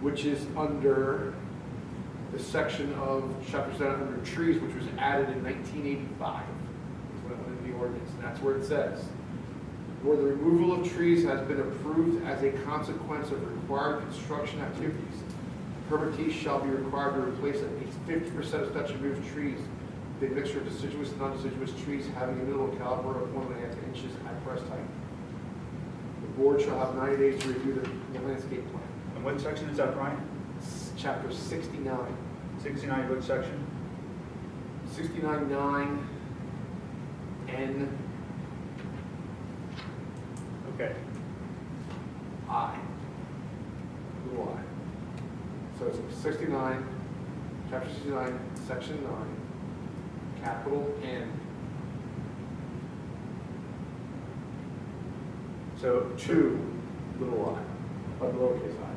which is under the section of chapter 7 under trees, which was added in 1985. Is when it went in the ordinance, and that's where it says, where the removal of trees has been approved as a consequence of required construction activities, permittee shall be required to replace at least 50% of such removed trees with a mixture of deciduous and non-deciduous trees having a minimum caliber of 1.5 inches at breast height. The board shall have 90 days to review the landscape plan. And what section is that, Brian? Chapter 69. 69, what section? 69.9 N Okay. I. Little I. So it's 69, chapter 69, section 9, capital N. So 2, little I, lowercase I.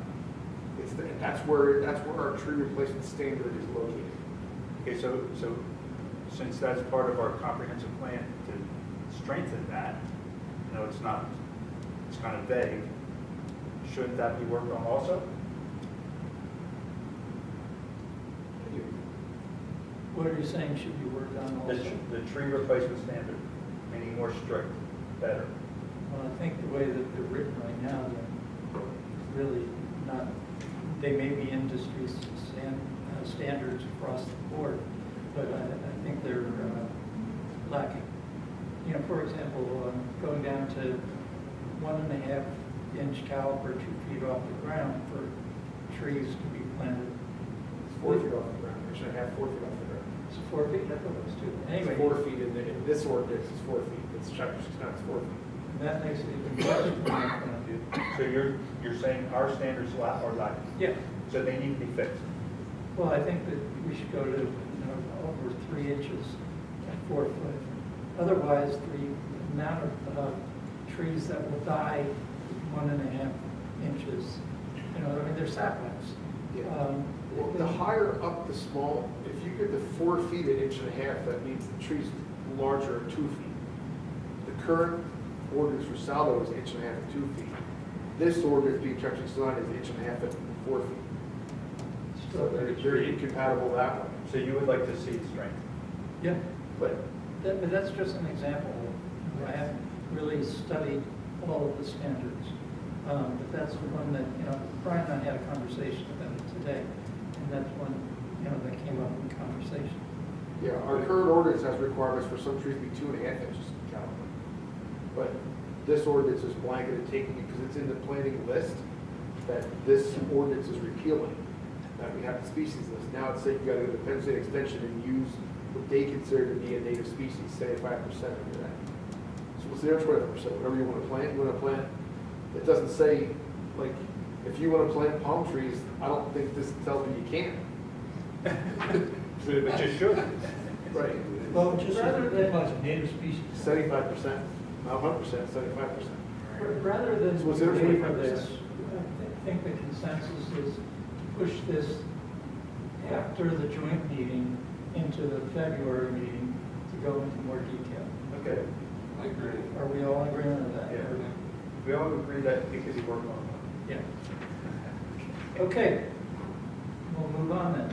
That's where our tree replacement standard is located. Okay, so since that's part of our comprehensive plan to strengthen that, it's not, it's kind of vague, shouldn't that be worked on also? What are you saying should be worked on also? The tree replacement standard, meaning more strict, better. Well, I think the way that they're written right now, they're really not, they may be industry standards across the board, but I think they're lacking. For example, going down to 1.5 inch caliber, 2 feet off the ground for trees to be planted. 4 feet off the ground, or should I have 4 feet off the ground? It's 4 feet, I thought it was 2. Anyway. It's 4 feet in this ordinance, it's 4 feet. It's chapter 69, it's 4 feet. And that makes it even worse from that point of view. So you're saying our standards are lacking? Yeah. So they need to be fixed? Well, I think that we should go to over 3 inches at 4 foot. Otherwise, the amount of trees that will die 1.5 inches, they're saplings. Yeah. Well, the higher up the small, if you get the 4 feet, 1.5 inches, that means the tree's larger, 2 feet. The current ordinance for Saldo is 1.5 inches to 2 feet. This ordinance being chapter 69 is 1.5 inches and 4 feet. So they're incompatible that way. So you would like to see it strengthened? Yeah, But but that's just an example. I haven't really studied all of the standards. But that's the one that, Brian and I had a conversation about it today, and that's one, that came up in conversation. yeah, our current ordinance has requirements for some trees to be 2.5 inches caliber. But this ordinance is blanketed, taking it, because it's in the planning list, that this ordinance is repealing, that we have the species list. Now it's saying you gotta go to Penn State Extension and use what they consider to be a native species, 75% of that. So what's the other 25%? Whatever you wanna plant, it doesn't say, like, if you wanna plant palm trees, I don't think this tells me you can't. But you should. Right. Well, it just identifies a native species. 75%, not 100%, 75%. Rather than So what's the other wait 25%? for this, I think the consensus is to push this after the joint meeting into the February meeting to go into more detail. Okay. I agree. Are we all in agreement with that? Yeah. We all agree that because you work on Yeah. Okay, we'll move on then.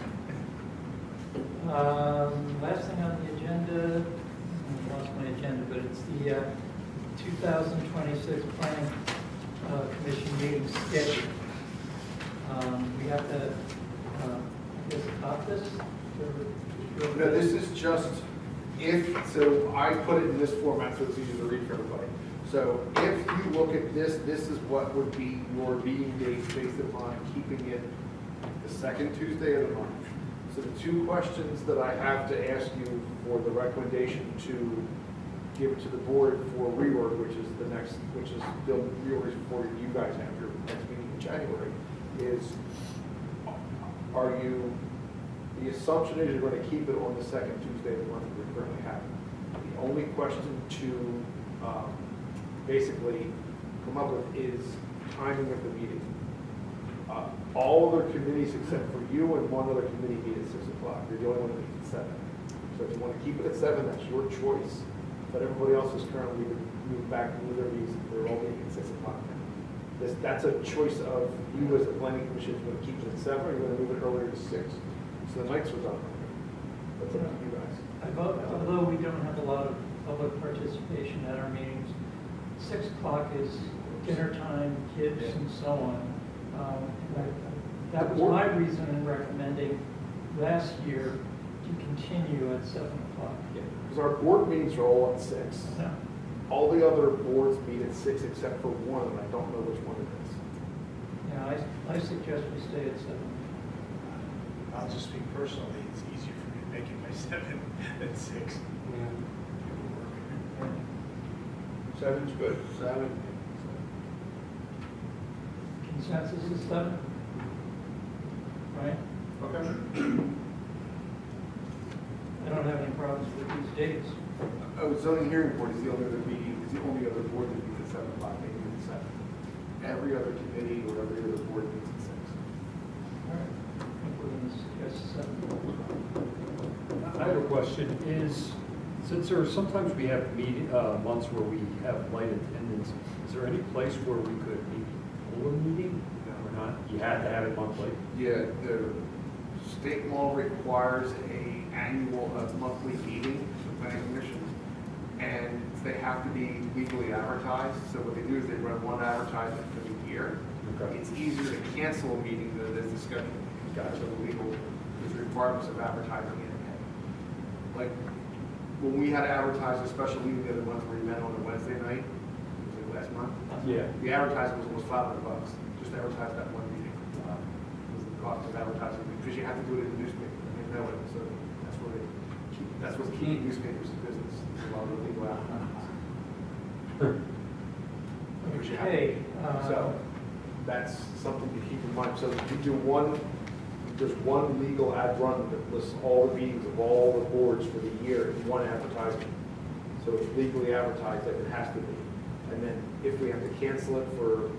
Last thing on the agenda, I lost my agenda, but it's the 2026 Planning Commission meeting schedule. We have to, I guess, adopt this? No, this is just if, so I put it in this format so it's easier to read for everybody. So if you look at this, this is what would be your meeting dates based upon keeping it the second Tuesday of the month. So the two questions that I have to ask you for the recommendation to give it to the board for reorg, which is the next, which is the reorg report you guys have your next meeting in January, is are you, the assumption is you're going to keep it on the second Tuesday of the month that we currently have. The only question to basically come up with is timing of the meeting. All other committees except for you and one other committee meet at 6 o'clock. You're the only one that meets at 7. So if you want to keep it at 7, that's your choice. But everybody else is currently moved back to their meetings. They're all meeting at 6 o'clock now. That's a choice of you as a planning commission. If you want to keep it at 7 or you want to move it earlier to 6. So the nights are done. That's up to you guys. Although we don't have a lot of public participation at our meetings, 6 o'clock is dinner time, kids and so on. That was my reason in recommending last year to continue at 7 o'clock. Because our board meetings are all at 6. Yeah. All the other boards meet at 6 except for one, and I don't know which one it is. Yeah, I suggest we stay at 7. I'll just speak personally, it's easier for me to make it by 7 than 6. Yeah. 7's good. 7. Consensus is 7? Right? Okay. I don't have any problems with these dates. Oh, zoning hearing board is the only other meeting, is the only other board that meets at 7 o'clock, they meet at 7. Every other committee or every other board meets at 6. All right. I think we're going to suggest 7. I have a question, is, since there are, sometimes we have meeting, months where we have light attendance, is there any place where we could maybe hold a meeting? Or not, you have to have it monthly? Yeah, the state law requires a monthly meeting for the planning commission, and they have to be legally advertised. So what they do is they run one advertisement for the year. Okay. It's easier to cancel a meeting than it is to schedule. Gotcha. So the legal, there's requirements of advertising it. Like, when we had to advertise a special meeting the other month where we met on a Wednesday night, it was like last month, Yeah. the advertising was almost $500, just to advertise that one meeting. Was the cost of advertising, because you have to do it in the newspaper, and they know it, so that's what's keeping newspapers in business, is a lot of legal advertising. Okay. So, that's something to keep in mind. So you do one, there's one legal ad run that lists all the meetings of all the boards for the year in one advertisement. So it's legally advertised like it has to be. And then if we have to cancel it for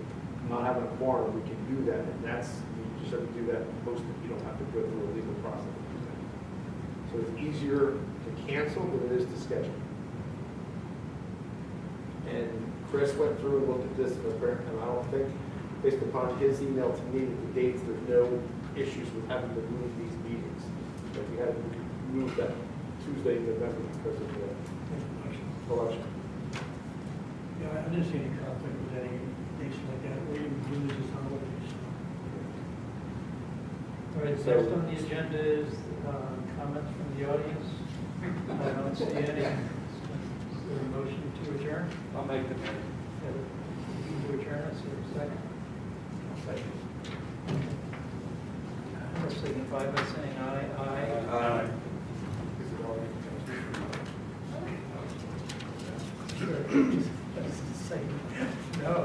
not having a quorum, we can do that. And that's, you just have to do that and post it. You don't have to go through a legal process to do that. So it's easier to cancel than it is to schedule. And Chris went through and looked at this, and I don't think, based upon his email to me, with the dates, there's no issues with having to move these meetings. Like we had to move that Tuesday in November because of the election. Yeah, I didn't see any conflict with any dates like that, or even religious holidays. All right, next on the agenda is comments from the audience. I don't see any. Is there a motion to adjourn? I'll make the motion. to adjourn us in a second. Second. I'll signify by saying aye. Aye. Is it all? Sure. Just say no.